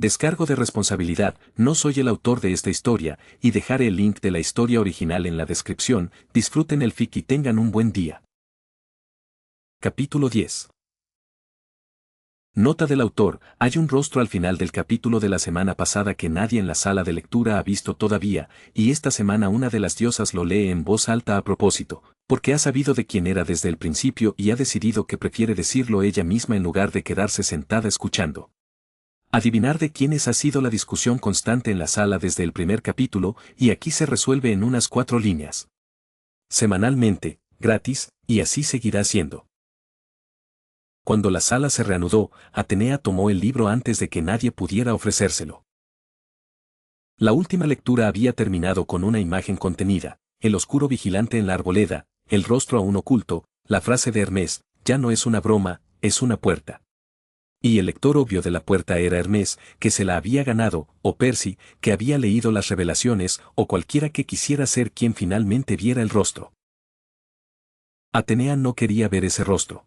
Descargo de responsabilidad, no soy el autor de esta historia, y dejaré el link de la historia original en la descripción. Disfruten el fic y tengan un buen día. Capítulo 10. Nota del autor: hay un rostro al final del capítulo de la semana pasada que nadie en la sala de lectura ha visto todavía, y esta semana una de las diosas lo lee en voz alta a propósito, porque ha sabido de quién era desde el principio y ha decidido que prefiere decirlo ella misma en lugar de quedarse sentada escuchando. Adivinar de quiénes ha sido la discusión constante en la sala desde el primer capítulo, y aquí se resuelve en unas 4 líneas. Semanalmente, gratis, y así seguirá siendo. Cuando la sala se reanudó, Atenea tomó el libro antes de que nadie pudiera ofrecérselo. La última lectura había terminado con una imagen contenida, el oscuro vigilante en la arboleda, el rostro aún oculto, la frase de Hermes: ya no es una broma, es una puerta. Y el lector obvio de la puerta era Hermes, que se la había ganado, o Percy, que había leído las revelaciones, o cualquiera que quisiera ser quien finalmente viera el rostro. Atenea no quería ver ese rostro.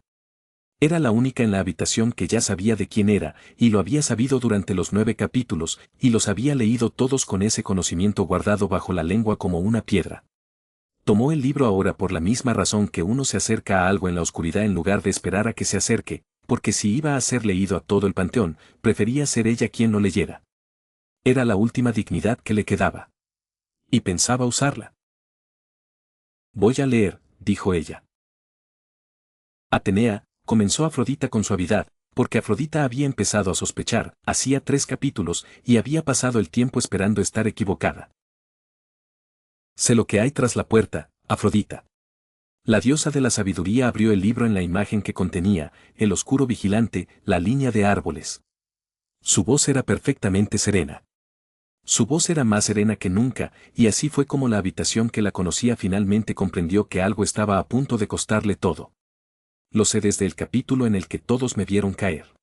Era la única en la habitación que ya sabía de quién era, y lo había sabido durante los 9 capítulos, y los había leído todos con ese conocimiento guardado bajo la lengua como una piedra. Tomó el libro ahora por la misma razón que uno se acerca a algo en la oscuridad en lugar de esperar a que se acerque, porque si iba a ser leído a todo el panteón, prefería ser ella quien lo leyera. Era la última dignidad que le quedaba. Y pensaba usarla. Voy a leer, dijo ella. Atenea, comenzó Afrodita con suavidad, porque Afrodita había empezado a sospechar, hacía 3 capítulos, y había pasado el tiempo esperando estar equivocada. Sé lo que hay tras la puerta, Afrodita. La diosa de la sabiduría abrió el libro en la imagen que contenía, el oscuro vigilante, la línea de árboles. Su voz era perfectamente serena. Su voz era más serena que nunca, y así fue como la habitación que la conocía finalmente comprendió que algo estaba a punto de costarle todo. Lo sé desde el capítulo en el que todos me vieron caer.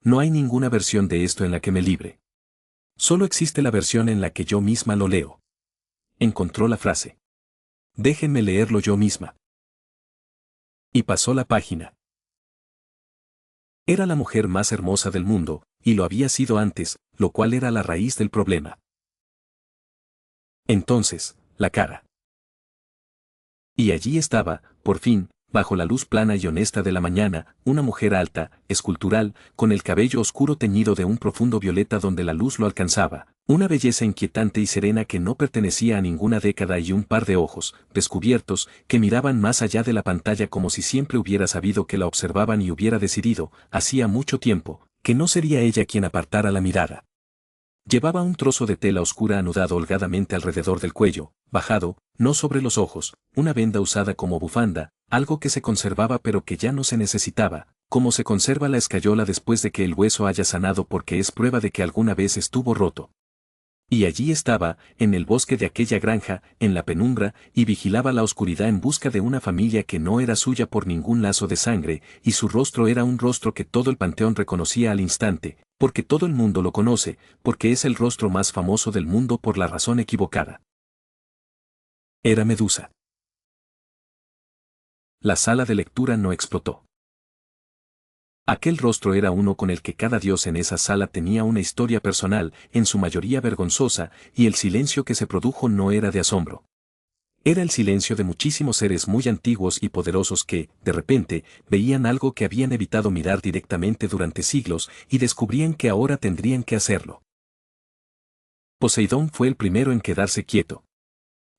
No hay ninguna versión de esto en la que me libre. Solo existe la versión en la que yo misma lo leo. Encontró la frase. Déjenme leerlo yo misma. Y pasó la página. Era la mujer más hermosa del mundo, y lo había sido antes, lo cual era la raíz del problema. Entonces, la cara. Y allí estaba, por fin, bajo la luz plana y honesta de la mañana, una mujer alta, escultural, con el cabello oscuro teñido de un profundo violeta donde la luz lo alcanzaba, una belleza inquietante y serena que no pertenecía a ninguna década y un par de ojos, descubiertos, que miraban más allá de la pantalla como si siempre hubiera sabido que la observaban y hubiera decidido, hacía mucho tiempo, que no sería ella quien apartara la mirada. Llevaba un trozo de tela oscura anudado holgadamente alrededor del cuello, bajado, no sobre los ojos, una venda usada como bufanda, algo que se conservaba pero que ya no se necesitaba, como se conserva la escayola después de que el hueso haya sanado porque es prueba de que alguna vez estuvo roto. Y allí estaba, en el bosque de aquella granja, en la penumbra, y vigilaba la oscuridad en busca de una familia que no era suya por ningún lazo de sangre, y su rostro era un rostro que todo el panteón reconocía al instante, porque todo el mundo lo conoce, porque es el rostro más famoso del mundo por la razón equivocada. Era Medusa. La sala de lectura no explotó. Aquel rostro era uno con el que cada dios en esa sala tenía una historia personal, en su mayoría vergonzosa, y el silencio que se produjo no era de asombro. Era el silencio de muchísimos seres muy antiguos y poderosos que, de repente, veían algo que habían evitado mirar directamente durante siglos y descubrían que ahora tendrían que hacerlo. Poseidón fue el primero en quedarse quieto.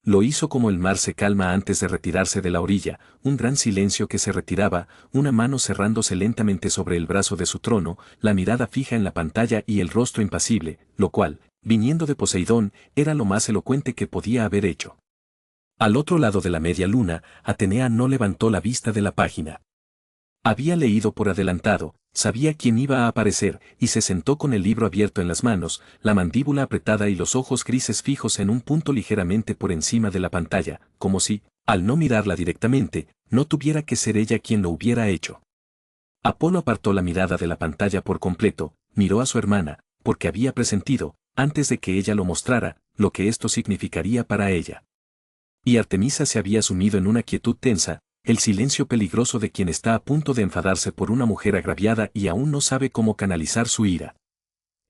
Lo hizo como el mar se calma antes de retirarse de la orilla, un gran silencio que se retiraba, una mano cerrándose lentamente sobre el brazo de su trono, la mirada fija en la pantalla y el rostro impasible, lo cual, viniendo de Poseidón, era lo más elocuente que podía haber hecho. Al otro lado de la media luna, Atenea no levantó la vista de la página. Había leído por adelantado, sabía quién iba a aparecer, y se sentó con el libro abierto en las manos, la mandíbula apretada y los ojos grises fijos en un punto ligeramente por encima de la pantalla, como si, al no mirarla directamente, no tuviera que ser ella quien lo hubiera hecho. Apolo apartó la mirada de la pantalla por completo, miró a su hermana, porque había presentido, antes de que ella lo mostrara, lo que esto significaría para ella. Y Artemisa se había sumido en una quietud tensa, el silencio peligroso de quien está a punto de enfadarse por una mujer agraviada y aún no sabe cómo canalizar su ira.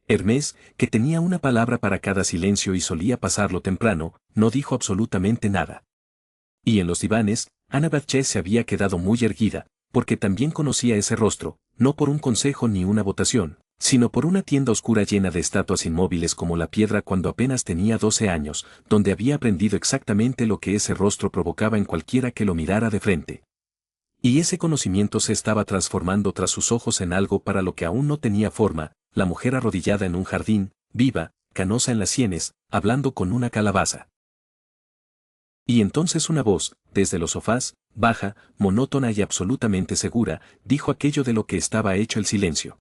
Hermes, que tenía una palabra para cada silencio y solía pasarlo temprano, no dijo absolutamente nada. Y en los divanes, Annabeth se había quedado muy erguida, porque también conocía ese rostro, no por un consejo ni una votación, sino por una tienda oscura llena de estatuas inmóviles como la piedra cuando apenas tenía 12 años, donde había aprendido exactamente lo que ese rostro provocaba en cualquiera que lo mirara de frente. Y ese conocimiento se estaba transformando tras sus ojos en algo para lo que aún no tenía forma, la mujer arrodillada en un jardín, viva, canosa en las sienes, hablando con una calabaza. Y entonces una voz, desde los sofás, baja, monótona y absolutamente segura, dijo aquello de lo que estaba hecho el silencio.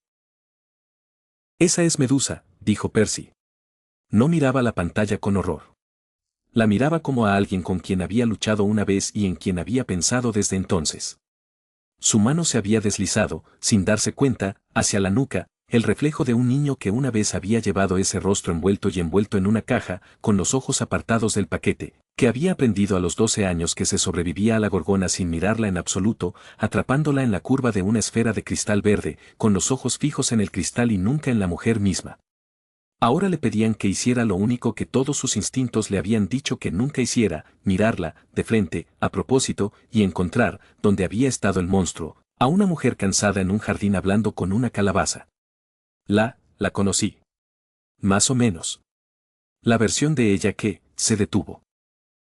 Esa es Medusa, dijo Percy. No miraba la pantalla con horror. La miraba como a alguien con quien había luchado una vez y en quien había pensado desde entonces. Su mano se había deslizado, sin darse cuenta, hacia la nuca, el reflejo de un niño que una vez había llevado ese rostro envuelto y envuelto en una caja, con los ojos apartados del paquete, que había aprendido a los 12 años que se sobrevivía a la gorgona sin mirarla en absoluto, atrapándola en la curva de una esfera de cristal verde, con los ojos fijos en el cristal y nunca en la mujer misma. Ahora le pedían que hiciera lo único que todos sus instintos le habían dicho que nunca hiciera, mirarla, de frente, a propósito, y encontrar, donde había estado el monstruo, a una mujer cansada en un jardín hablando con una calabaza. La conocí. Más o menos. La versión de ella que, se detuvo.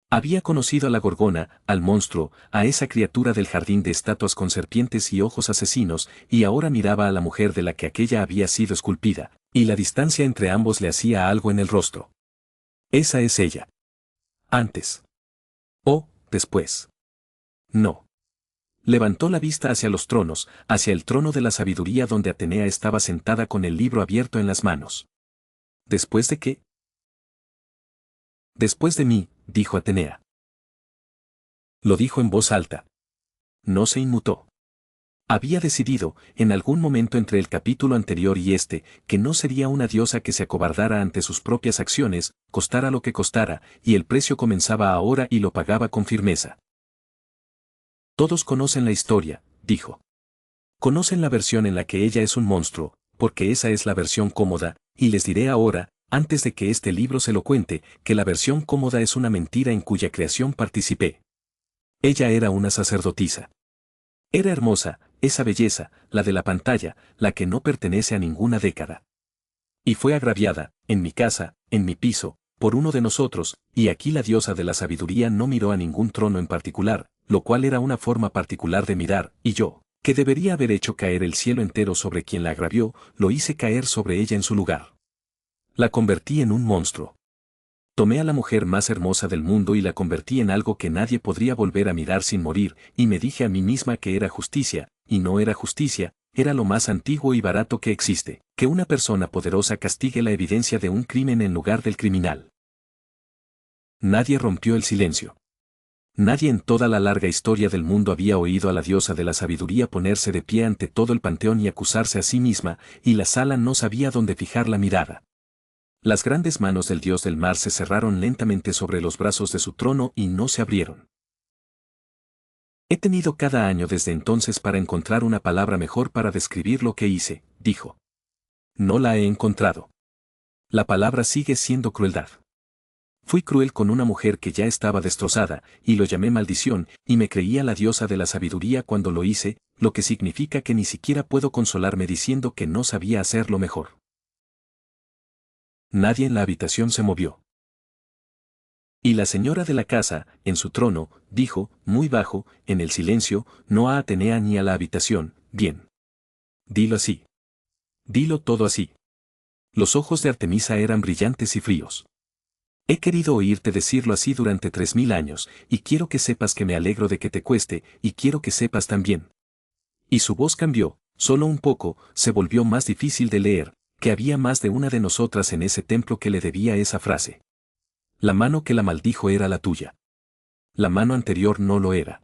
Había conocido a la gorgona, al monstruo, a esa criatura del jardín de estatuas con serpientes y ojos asesinos, y ahora miraba a la mujer de la que aquella había sido esculpida, y la distancia entre ambos le hacía algo en el rostro. Esa es ella. Antes. O, después. No. Levantó la vista hacia los tronos, hacia el trono de la sabiduría donde Atenea estaba sentada con el libro abierto en las manos. ¿Después de qué? Después de mí, dijo Atenea. Lo dijo en voz alta. No se inmutó. Había decidido, en algún momento entre el capítulo anterior y este, que no sería una diosa que se acobardara ante sus propias acciones, costara lo que costara, y el precio comenzaba ahora y lo pagaba con firmeza. Todos conocen la historia, dijo. Conocen la versión en la que ella es un monstruo, porque esa es la versión cómoda, y les diré ahora, antes de que este libro se lo cuente, que la versión cómoda es una mentira en cuya creación participé. Ella era una sacerdotisa. Era hermosa, esa belleza, la de la pantalla, la que no pertenece a ninguna década. Y fue agraviada, en mi casa, en mi piso, por uno de nosotros, y aquí la diosa de la sabiduría no miró a ningún trono en particular, lo cual era una forma particular de mirar, y yo, que debería haber hecho caer el cielo entero sobre quien la agravió, lo hice caer sobre ella en su lugar. La convertí en un monstruo. Tomé a la mujer más hermosa del mundo y la convertí en algo que nadie podría volver a mirar sin morir, y me dije a mí misma que era justicia, y no era justicia, era lo más antiguo y barato que existe, que una persona poderosa castigue la evidencia de un crimen en lugar del criminal. Nadie rompió el silencio. Nadie en toda la larga historia del mundo había oído a la diosa de la sabiduría ponerse de pie ante todo el panteón y acusarse a sí misma, y la sala no sabía dónde fijar la mirada. Las grandes manos del dios del mar se cerraron lentamente sobre los brazos de su trono y no se abrieron. He tenido cada año desde entonces para encontrar una palabra mejor para describir lo que hice, dijo. No la he encontrado. La palabra sigue siendo crueldad. Fui cruel con una mujer que ya estaba destrozada, y lo llamé maldición, y me creía la diosa de la sabiduría cuando lo hice, lo que significa que ni siquiera puedo consolarme diciendo que no sabía hacerlo mejor. Nadie en la habitación se movió. Y la señora de la casa, en su trono, dijo, muy bajo, en el silencio, no a Atenea ni a la habitación, bien. Dilo así. Dilo todo así. Los ojos de Artemisa eran brillantes y fríos. He querido oírte decirlo así durante 3000 años, y quiero que sepas que me alegro de que te cueste, y quiero que sepas también. Y su voz cambió, solo un poco, se volvió más difícil de leer, que había más de una de nosotras en ese templo que le debía esa frase. La mano que la maldijo era la tuya. La mano anterior no lo era.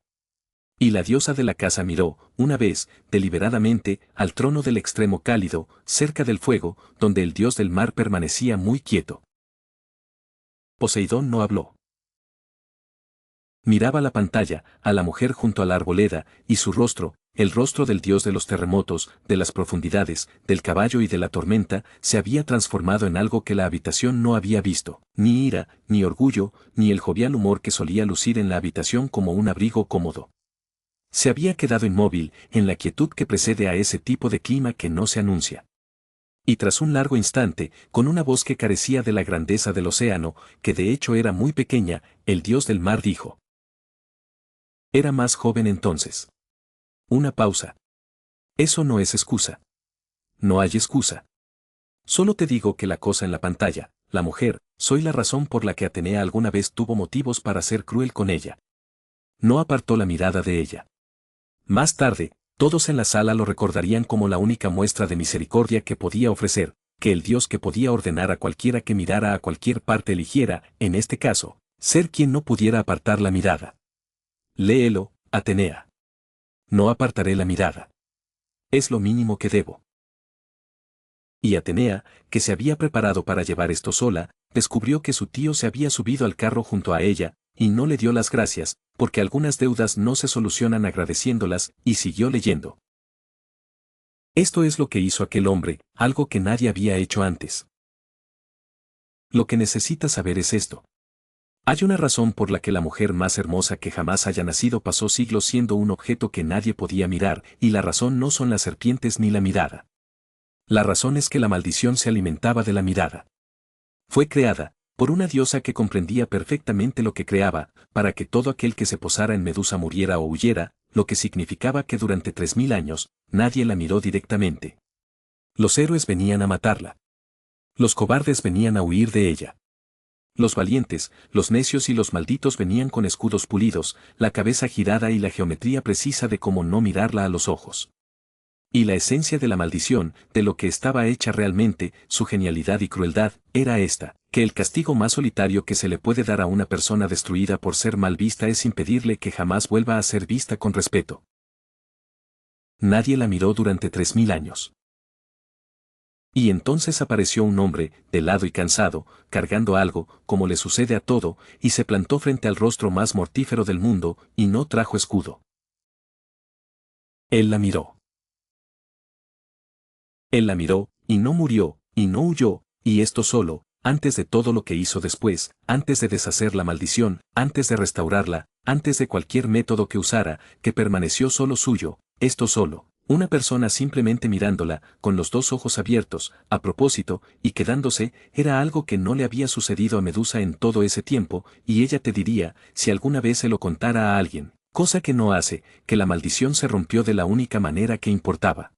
Y la diosa de la casa miró, una vez, deliberadamente, al trono del extremo cálido, cerca del fuego, donde el dios del mar permanecía muy quieto. Poseidón no habló. Miraba la pantalla, a la mujer junto a la arboleda, y su rostro, el rostro del dios de los terremotos, de las profundidades, del caballo y de la tormenta, se había transformado en algo que la habitación no había visto, ni ira, ni orgullo, ni el jovial humor que solía lucir en la habitación como un abrigo cómodo. Se había quedado inmóvil, en la quietud que precede a ese tipo de clima que no se anuncia. Y tras un largo instante, con una voz que carecía de la grandeza del océano, que de hecho era muy pequeña, el dios del mar dijo: Era más joven entonces. Una pausa. Eso no es excusa. No hay excusa. Solo te digo que la cosa en la pantalla, la mujer, soy la razón por la que Atenea alguna vez tuvo motivos para ser cruel con ella. No apartó la mirada de ella. Más tarde, todos en la sala lo recordarían como la única muestra de misericordia que podía ofrecer, que el Dios que podía ordenar a cualquiera que mirara a cualquier parte eligiera, en este caso, ser quien no pudiera apartar la mirada. Léelo, Atenea. No apartaré la mirada. Es lo mínimo que debo. Y Atenea, que se había preparado para llevar esto sola, descubrió que su tío se había subido al carro junto a ella, y no le dio las gracias, porque algunas deudas no se solucionan agradeciéndolas, y siguió leyendo. Esto es lo que hizo aquel hombre, algo que nadie había hecho antes. Lo que necesitas saber es esto. Hay una razón por la que la mujer más hermosa que jamás haya nacido pasó siglos siendo un objeto que nadie podía mirar, y la razón no son las serpientes ni la mirada. La razón es que la maldición se alimentaba de la mirada. Fue creada, por una diosa que comprendía perfectamente lo que creaba, para que todo aquel que se posara en Medusa muriera o huyera, lo que significaba que durante 3000 años, nadie la miró directamente. Los héroes venían a matarla. Los cobardes venían a huir de ella. Los valientes, los necios y los malditos venían con escudos pulidos, la cabeza girada y la geometría precisa de cómo no mirarla a los ojos. Y la esencia de la maldición, de lo que estaba hecha realmente, su genialidad y crueldad, era esta, que el castigo más solitario que se le puede dar a una persona destruida por ser mal vista es impedirle que jamás vuelva a ser vista con respeto. Nadie la miró durante 3000 años. Y entonces apareció un hombre, helado y cansado, cargando algo, como le sucede a todo, y se plantó frente al rostro más mortífero del mundo, y no trajo escudo. Él la miró. Él la miró, y no murió, y no huyó, y esto solo, antes de todo lo que hizo después, antes de deshacer la maldición, antes de restaurarla, antes de cualquier método que usara, que permaneció solo suyo, esto solo. Una persona simplemente mirándola, con los dos ojos abiertos, a propósito, y quedándose, era algo que no le había sucedido a Medusa en todo ese tiempo, y ella te diría, si alguna vez se lo contara a alguien, cosa que no hace, que la maldición se rompió de la única manera que importaba.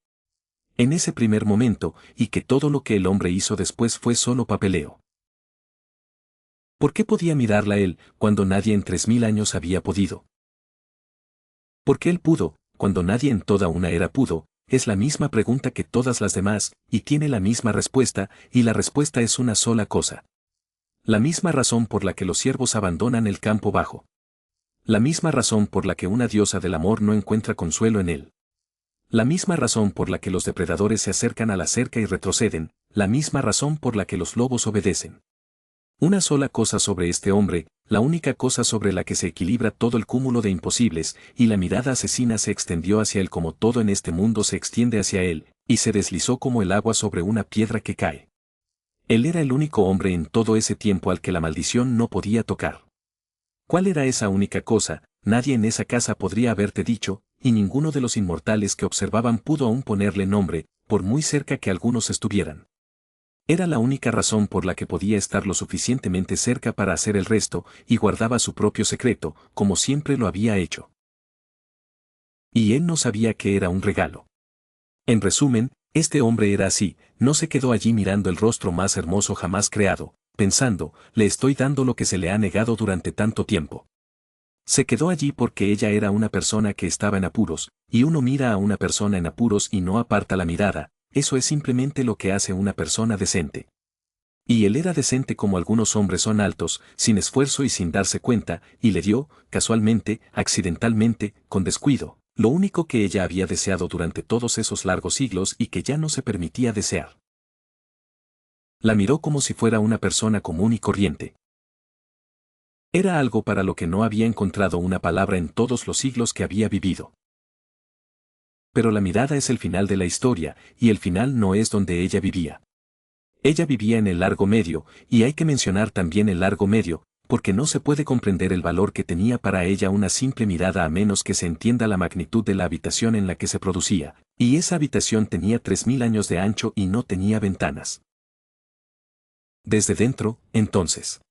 En ese primer momento, y que todo lo que el hombre hizo después fue solo papeleo. ¿Por qué podía mirarla él, cuando nadie en 3000 años había podido? ¿Por qué él pudo, cuando nadie en toda una era pudo? Es la misma pregunta que todas las demás, y tiene la misma respuesta, y la respuesta es una sola cosa. La misma razón por la que los ciervos abandonan el campo bajo. La misma razón por la que una diosa del amor no encuentra consuelo en él. La misma razón por la que los depredadores se acercan a la cerca y retroceden, la misma razón por la que los lobos obedecen. Una sola cosa sobre este hombre, la única cosa sobre la que se equilibra todo el cúmulo de imposibles, y la mirada asesina se extendió hacia él como todo en este mundo se extiende hacia él, y se deslizó como el agua sobre una piedra que cae. Él era el único hombre en todo ese tiempo al que la maldición no podía tocar. ¿Cuál era esa única cosa? Nadie en esa casa podría haberte dicho, y ninguno de los inmortales que observaban pudo aún ponerle nombre, por muy cerca que algunos estuvieran. Era la única razón por la que podía estar lo suficientemente cerca para hacer el resto, y guardaba su propio secreto, como siempre lo había hecho. Y él no sabía que era un regalo. En resumen, este hombre era así, no se quedó allí mirando el rostro más hermoso jamás creado, pensando, le estoy dando lo que se le ha negado durante tanto tiempo. Se quedó allí porque ella era una persona que estaba en apuros, y uno mira a una persona en apuros y no aparta la mirada, eso es simplemente lo que hace una persona decente. Y él era decente como algunos hombres son altos, sin esfuerzo y sin darse cuenta, y le dio, casualmente, accidentalmente, con descuido, lo único que ella había deseado durante todos esos largos siglos y que ya no se permitía desear. La miró como si fuera una persona común y corriente. Era algo para lo que no había encontrado una palabra en todos los siglos que había vivido. Pero la mirada es el final de la historia, y el final no es donde ella vivía. Ella vivía en el largo medio, y hay que mencionar también el largo medio, porque no se puede comprender el valor que tenía para ella una simple mirada a menos que se entienda la magnitud de la habitación en la que se producía, y esa habitación tenía 3000 años de ancho y no tenía ventanas. Desde dentro, entonces.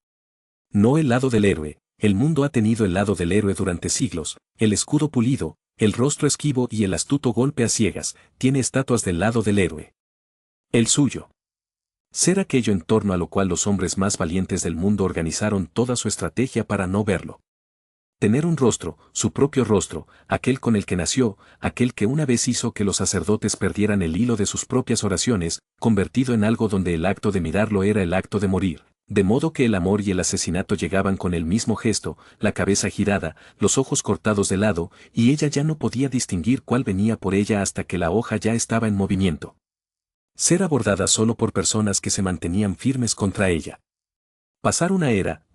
No el lado del héroe, el mundo ha tenido el lado del héroe durante siglos, el escudo pulido, el rostro esquivo y el astuto golpe a ciegas, tiene estatuas del lado del héroe. El suyo. Ser aquello en torno a lo cual los hombres más valientes del mundo organizaron toda su estrategia para no verlo. Tener un rostro, su propio rostro, aquel con el que nació, aquel que una vez hizo que los sacerdotes perdieran el hilo de sus propias oraciones, convertido en algo donde el acto de mirarlo era el acto de morir, de modo que el amor y el asesinato llegaban con el mismo gesto, la cabeza girada, los ojos cortados de lado, y ella ya no podía distinguir cuál venía por ella hasta que la hoja ya estaba en movimiento. Ser abordada solo por personas que se mantenían firmes contra ella. Pasar una era,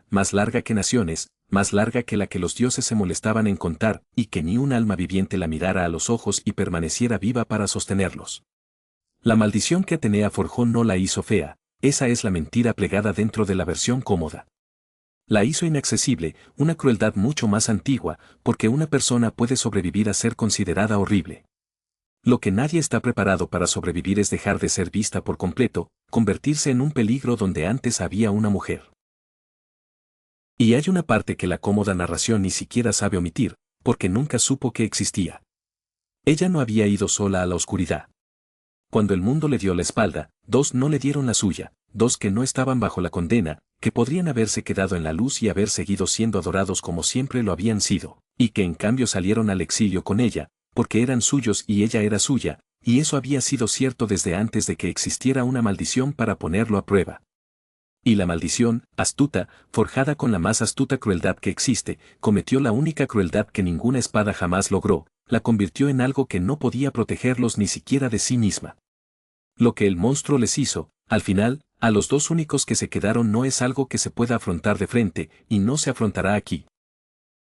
más larga que naciones, más larga que la que los dioses se molestaban en contar, y que ni un alma viviente la mirara a los ojos y permaneciera viva para sostenerlos. La maldición que Atenea forjó no la hizo fea, esa es la mentira plegada dentro de la versión cómoda. La hizo inaccesible, una crueldad mucho más antigua, porque una persona puede sobrevivir a ser considerada horrible. Lo que nadie está preparado para sobrevivir es dejar de ser vista por completo, convertirse en un peligro donde antes había una mujer. Y hay una parte que la cómoda narración ni siquiera sabe omitir, porque nunca supo que existía. Ella no había ido sola a la oscuridad. Cuando el mundo le dio la espalda, dos no le dieron la suya, dos que no estaban bajo la condena, que podrían haberse quedado en la luz y haber seguido siendo adorados como siempre lo habían sido, y que en cambio salieron al exilio con ella, porque eran suyos y ella era suya, y eso había sido cierto desde antes de que existiera una maldición para ponerlo a prueba. Y la maldición, astuta, forjada con la más astuta crueldad que existe, cometió la única crueldad que ninguna espada jamás logró, la convirtió en algo que no podía protegerlos ni siquiera de sí misma. Lo que el monstruo les hizo, al final, a los dos únicos que se quedaron no es algo que se pueda afrontar de frente, y no se afrontará aquí.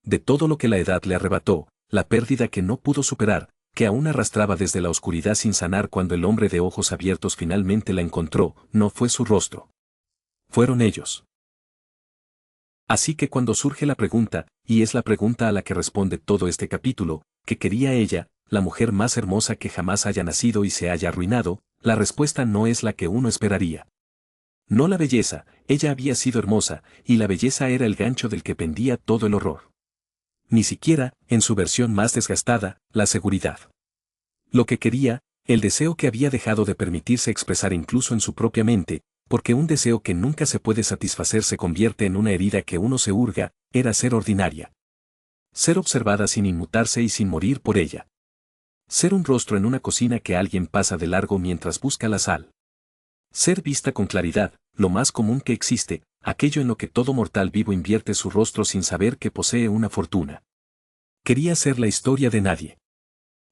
De todo lo que la edad le arrebató, la pérdida que no pudo superar, que aún arrastraba desde la oscuridad sin sanar cuando el hombre de ojos abiertos finalmente la encontró, no fue su rostro. Fueron ellos. Así que cuando surge la pregunta, y es la pregunta a la que responde todo este capítulo, ¿qué quería ella, la mujer más hermosa que jamás haya nacido y se haya arruinado? La respuesta no es la que uno esperaría. No la belleza, ella había sido hermosa, y la belleza era el gancho del que pendía todo el horror. Ni siquiera, en su versión más desgastada, la seguridad. Lo que quería, el deseo que había dejado de permitirse expresar incluso en su propia mente, porque un deseo que nunca se puede satisfacer se convierte en una herida que uno se hurga, era ser ordinaria. Ser observada sin inmutarse y sin morir por ella. Ser un rostro en una cocina que alguien pasa de largo mientras busca la sal. Ser vista con claridad, lo más común que existe, aquello en lo que todo mortal vivo invierte su rostro sin saber que posee una fortuna. Quería ser la historia de nadie.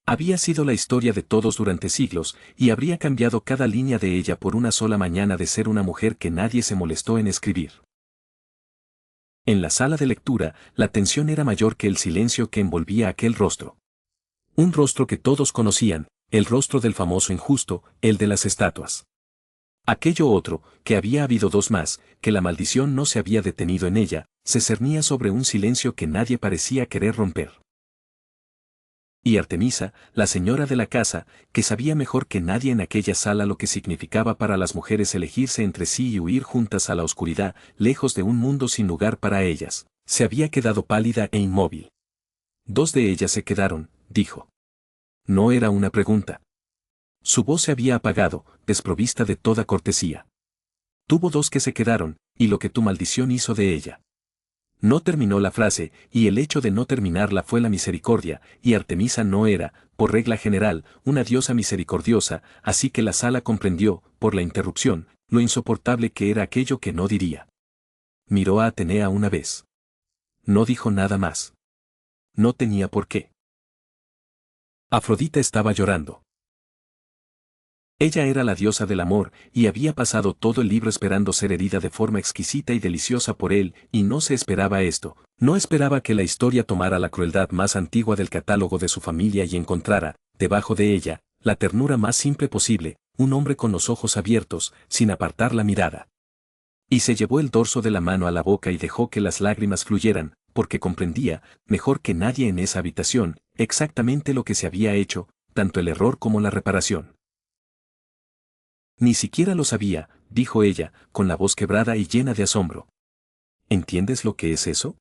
Había sido la historia de todos durante siglos, y habría cambiado cada línea de ella por una sola mañana de ser una mujer que nadie se molestó en escribir. En la sala de lectura, la tensión era mayor que el silencio que envolvía aquel rostro. Un rostro que todos conocían, el rostro del famoso injusto, el de las estatuas. Aquello otro, que había habido dos más, que la maldición no se había detenido en ella, se cernía sobre un silencio que nadie parecía querer romper. Y Artemisa, la señora de la casa, que sabía mejor que nadie en aquella sala lo que significaba para las mujeres elegirse entre sí y huir juntas a la oscuridad, lejos de un mundo sin lugar para ellas, se había quedado pálida e inmóvil. Dos de ellas se quedaron, dijo. No era una pregunta. Su voz se había apagado, desprovista de toda cortesía. Tuvo dos que se quedaron, y lo que tu maldición hizo de ella. No terminó la frase, y el hecho de no terminarla fue la misericordia, y Artemisa no era, por regla general, una diosa misericordiosa, así que la sala comprendió, por la interrupción, lo insoportable que era aquello que no diría. Miró a Atenea una vez. No dijo nada más. No tenía por qué. Afrodita estaba llorando. Ella era la diosa del amor, y había pasado todo el libro esperando ser herida de forma exquisita y deliciosa por él, y no se esperaba esto. No esperaba que la historia tomara la crueldad más antigua del catálogo de su familia y encontrara, debajo de ella, la ternura más simple posible, un hombre con los ojos abiertos, sin apartar la mirada. Y se llevó el dorso de la mano a la boca y dejó que las lágrimas fluyeran, porque comprendía, mejor que nadie en esa habitación, exactamente lo que se había hecho, tanto el error como la reparación. Ni siquiera lo sabía, dijo ella, con la voz quebrada y llena de asombro. ¿Entiendes lo que es eso?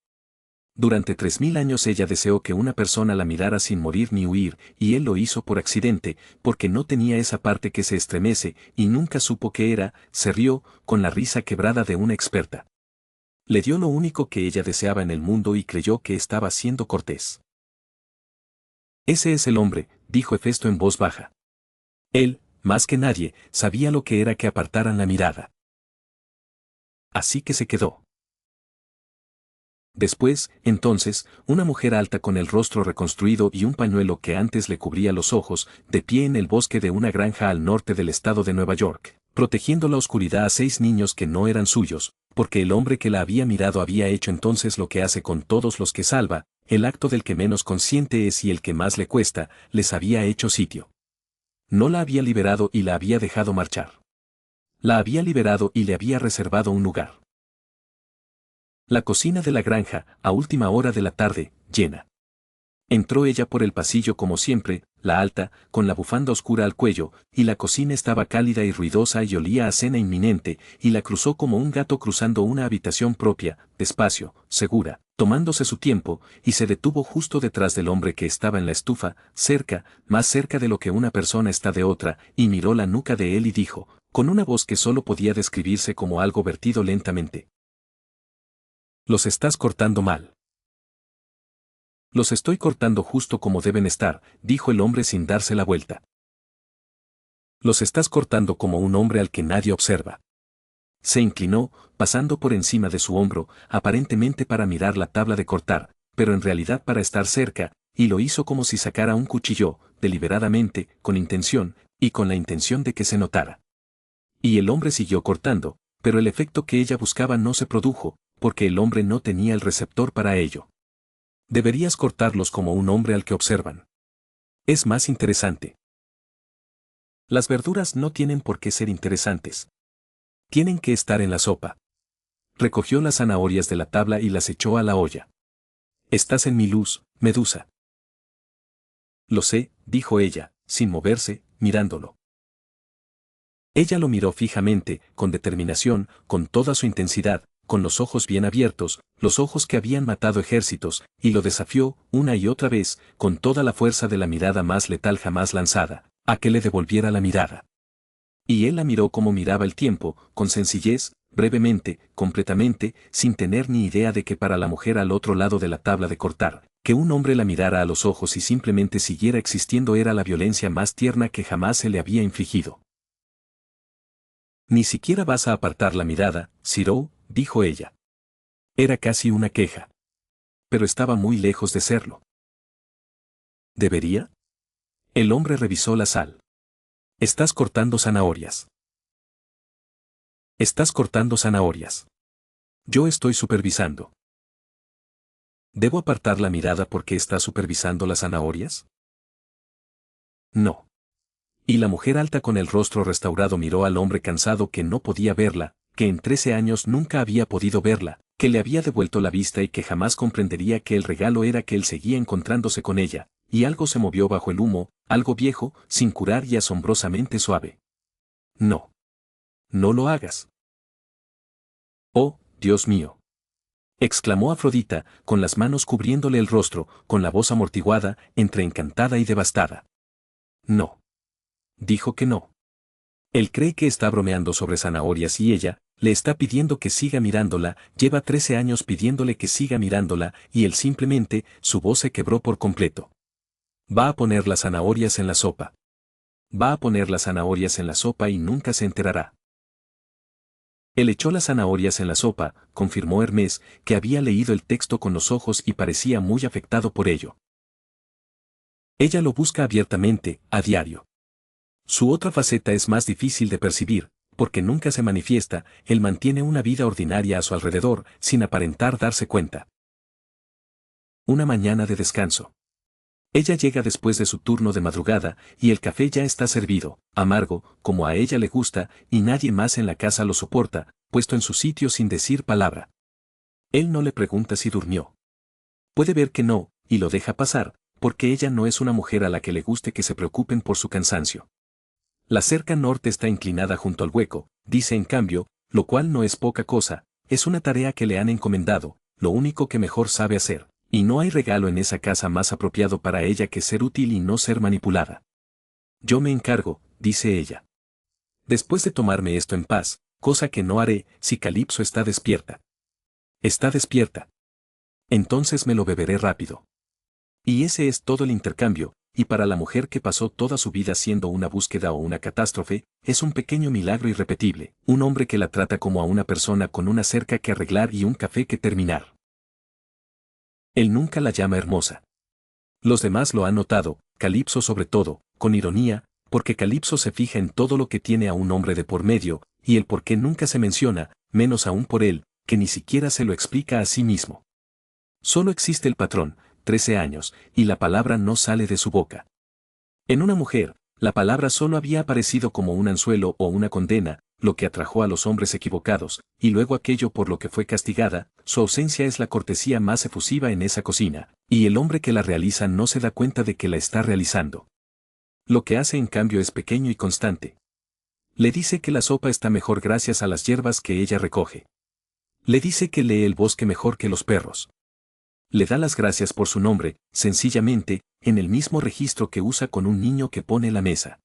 Durante 3000 años ella deseó que una persona la mirara sin morir ni huir, y él lo hizo por accidente, porque no tenía esa parte que se estremece, y nunca supo qué era. Se rió, con la risa quebrada de una experta. Le dio lo único que ella deseaba en el mundo y creyó que estaba siendo cortés. Ese es el hombre, dijo Hefesto en voz baja. Él, más que nadie, sabía lo que era que apartaran la mirada. Así que se quedó. Después, entonces, una mujer alta con el rostro reconstruido y un pañuelo que antes le cubría los ojos, de pie en el bosque de una granja al norte del estado de Nueva York, protegiendo la oscuridad a 6 niños que no eran suyos, porque el hombre que la había mirado había hecho entonces lo que hace con todos los que salva, el acto del que menos consciente es y el que más le cuesta, les había hecho sitio. No la había liberado y la había dejado marchar. La había liberado y le había reservado un lugar. La cocina de la granja, a última hora de la tarde, llena. Entró ella por el pasillo como siempre, la alta, con la bufanda oscura al cuello, y la cocina estaba cálida y ruidosa y olía a cena inminente, y la cruzó como un gato cruzando una habitación propia, despacio, segura, tomándose su tiempo, y se detuvo justo detrás del hombre que estaba en la estufa, cerca, más cerca de lo que una persona está de otra, y miró la nuca de él y dijo, con una voz que solo podía describirse como algo vertido lentamente: los estás cortando mal. Los estoy cortando justo como deben estar, dijo el hombre sin darse la vuelta. Los estás cortando como un hombre al que nadie observa. Se inclinó, pasando por encima de su hombro, aparentemente para mirar la tabla de cortar, pero en realidad para estar cerca, y lo hizo como si sacara un cuchillo, deliberadamente, con intención, y con la intención de que se notara. Y el hombre siguió cortando, pero el efecto que ella buscaba no se produjo, porque el hombre no tenía el receptor para ello. Deberías cortarlos como un hombre al que observan. Es más interesante. Las verduras no tienen por qué ser interesantes. Tienen que estar en la sopa. Recogió las zanahorias de la tabla y las echó a la olla. Estás en mi luz, Medusa. Lo sé, dijo ella, sin moverse, mirándolo. Ella lo miró fijamente, con determinación, con toda su intensidad, con los ojos bien abiertos, los ojos que habían matado ejércitos, y lo desafió, una y otra vez, con toda la fuerza de la mirada más letal jamás lanzada, a que le devolviera la mirada. Y él la miró como miraba el tiempo, con sencillez, brevemente, completamente, sin tener ni idea de que para la mujer al otro lado de la tabla de cortar, que un hombre la mirara a los ojos y simplemente siguiera existiendo era la violencia más tierna que jamás se le había infligido. Ni siquiera vas a apartar la mirada, Ciro, dijo ella. Era casi una queja. Pero estaba muy lejos de serlo. ¿Debería? El hombre revisó la sal. Estás cortando zanahorias. Estás cortando zanahorias. Yo estoy supervisando. ¿Debo apartar la mirada porque estás supervisando las zanahorias? No. Y la mujer alta con el rostro restaurado miró al hombre cansado que no podía verla, que en 13 años nunca había podido verla, que le había devuelto la vista y que jamás comprendería que el regalo era que él seguía encontrándose con ella, y algo se movió bajo el humo, algo viejo, sin curar y asombrosamente suave. No. No lo hagas. Oh, Dios mío. Exclamó Afrodita, con las manos cubriéndole el rostro, con la voz amortiguada, entre encantada y devastada. No. Dijo que no. Él cree que está bromeando sobre zanahorias y ella, le está pidiendo que siga mirándola, lleva 13 años pidiéndole que siga mirándola, y él simplemente, su voz se quebró por completo. Va a poner las zanahorias en la sopa. Va a poner las zanahorias en la sopa y nunca se enterará. Él echó las zanahorias en la sopa, confirmó Hermes, que había leído el texto con los ojos y parecía muy afectado por ello. Ella lo busca abiertamente, a diario. Su otra faceta es más difícil de percibir, porque nunca se manifiesta, él mantiene una vida ordinaria a su alrededor, sin aparentar darse cuenta. Una mañana de descanso. Ella llega después de su turno de madrugada, y el café ya está servido, amargo, como a ella le gusta, y nadie más en la casa lo soporta, puesto en su sitio sin decir palabra. Él no le pregunta si durmió. Puede ver que no, y lo deja pasar, porque ella no es una mujer a la que le guste que se preocupen por su cansancio. La cerca norte está inclinada junto al hueco, dice en cambio, lo cual no es poca cosa, es una tarea que le han encomendado, lo único que mejor sabe hacer, y no hay regalo en esa casa más apropiado para ella que ser útil y no ser manipulada. Yo me encargo, dice ella. Después de tomarme esto en paz, cosa que no haré si Calipso está despierta. Está despierta. Entonces me lo beberé rápido. Y ese es todo el intercambio, y para la mujer que pasó toda su vida siendo una búsqueda o una catástrofe, es un pequeño milagro irrepetible, un hombre que la trata como a una persona con una cerca que arreglar y un café que terminar. Él nunca la llama hermosa. Los demás lo han notado, Calipso sobre todo, con ironía, porque Calipso se fija en todo lo que tiene a un hombre de por medio, y el por qué nunca se menciona, menos aún por él, que ni siquiera se lo explica a sí mismo. Solo existe el patrón, 13 años, y la palabra no sale de su boca. En una mujer, la palabra solo había aparecido como un anzuelo o una condena, lo que atrajo a los hombres equivocados, y luego aquello por lo que fue castigada, su ausencia es la cortesía más efusiva en esa cocina, y el hombre que la realiza no se da cuenta de que la está realizando. Lo que hace en cambio es pequeño y constante. Le dice que la sopa está mejor gracias a las hierbas que ella recoge. Le dice que lee el bosque mejor que los perros. Le da las gracias por su nombre, sencillamente, en el mismo registro que usa con un niño que pone la mesa.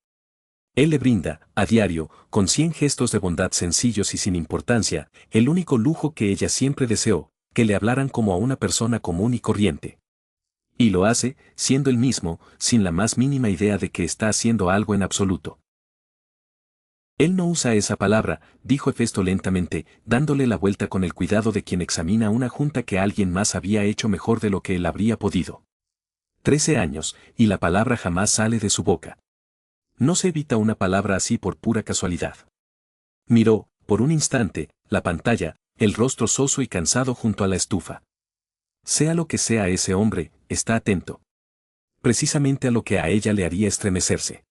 Él le brinda, a diario, con 100 gestos de bondad sencillos y sin importancia, el único lujo que ella siempre deseó, que le hablaran como a una persona común y corriente. Y lo hace, siendo él mismo, sin la más mínima idea de que está haciendo algo en absoluto. Él no usa esa palabra, dijo Hefesto lentamente, dándole la vuelta con el cuidado de quien examina una junta que alguien más había hecho mejor de lo que él habría podido. 13 años, y la palabra jamás sale de su boca. No se evita una palabra así por pura casualidad. Miró, por un instante, la pantalla, el rostro soso y cansado junto a la estufa. Sea lo que sea ese hombre, está atento. Precisamente a lo que a ella le haría estremecerse.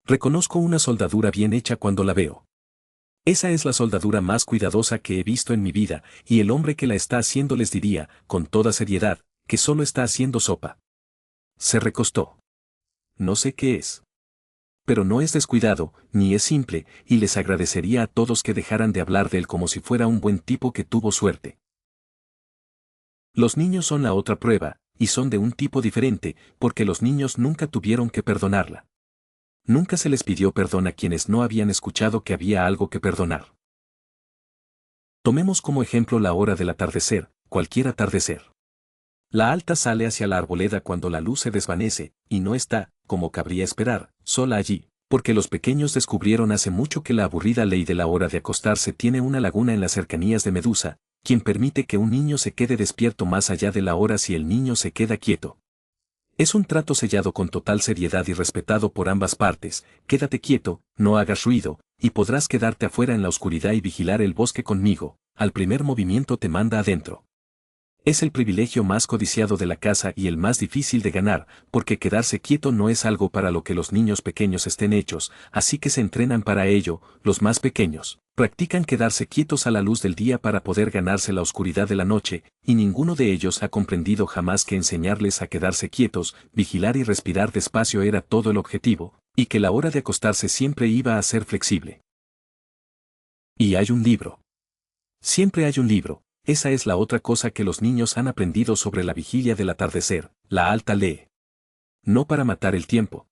Reconozco una soldadura bien hecha cuando la veo. Esa es la soldadura más cuidadosa que he visto en mi vida, y el hombre que la está haciendo les diría, con toda seriedad, que solo está haciendo sopa. Se recostó. No sé qué es. Pero no es descuidado, ni es simple, y les agradecería a todos que dejaran de hablar de él como si fuera un buen tipo que tuvo suerte. Los niños son la otra prueba, y son de un tipo diferente, porque los niños nunca tuvieron que perdonarla. Nunca se les pidió perdón a quienes no habían escuchado que había algo que perdonar. Tomemos como ejemplo la hora del atardecer, cualquier atardecer. La alta sale hacia la arboleda cuando la luz se desvanece, y no está, como cabría esperar, sola allí, porque los pequeños descubrieron hace mucho que la aburrida ley de la hora de acostarse tiene una laguna en las cercanías de Medusa, quien permite que un niño se quede despierto más allá de la hora si el niño se queda quieto. Es un trato sellado con total seriedad y respetado por ambas partes, quédate quieto, no hagas ruido, y podrás quedarte afuera en la oscuridad y vigilar el bosque conmigo, al primer movimiento te manda adentro. Es el privilegio más codiciado de la casa y el más difícil de ganar, porque quedarse quieto no es algo para lo que los niños pequeños estén hechos, así que se entrenan para ello, los más pequeños. Practican quedarse quietos a la luz del día para poder ganarse la oscuridad de la noche, y ninguno de ellos ha comprendido jamás que enseñarles a quedarse quietos, vigilar y respirar despacio era todo el objetivo, y que la hora de acostarse siempre iba a ser flexible. Y hay un libro. Siempre hay un libro. Esa es la otra cosa que los niños han aprendido sobre la vigilia del atardecer, la alta lee. No para matar el tiempo.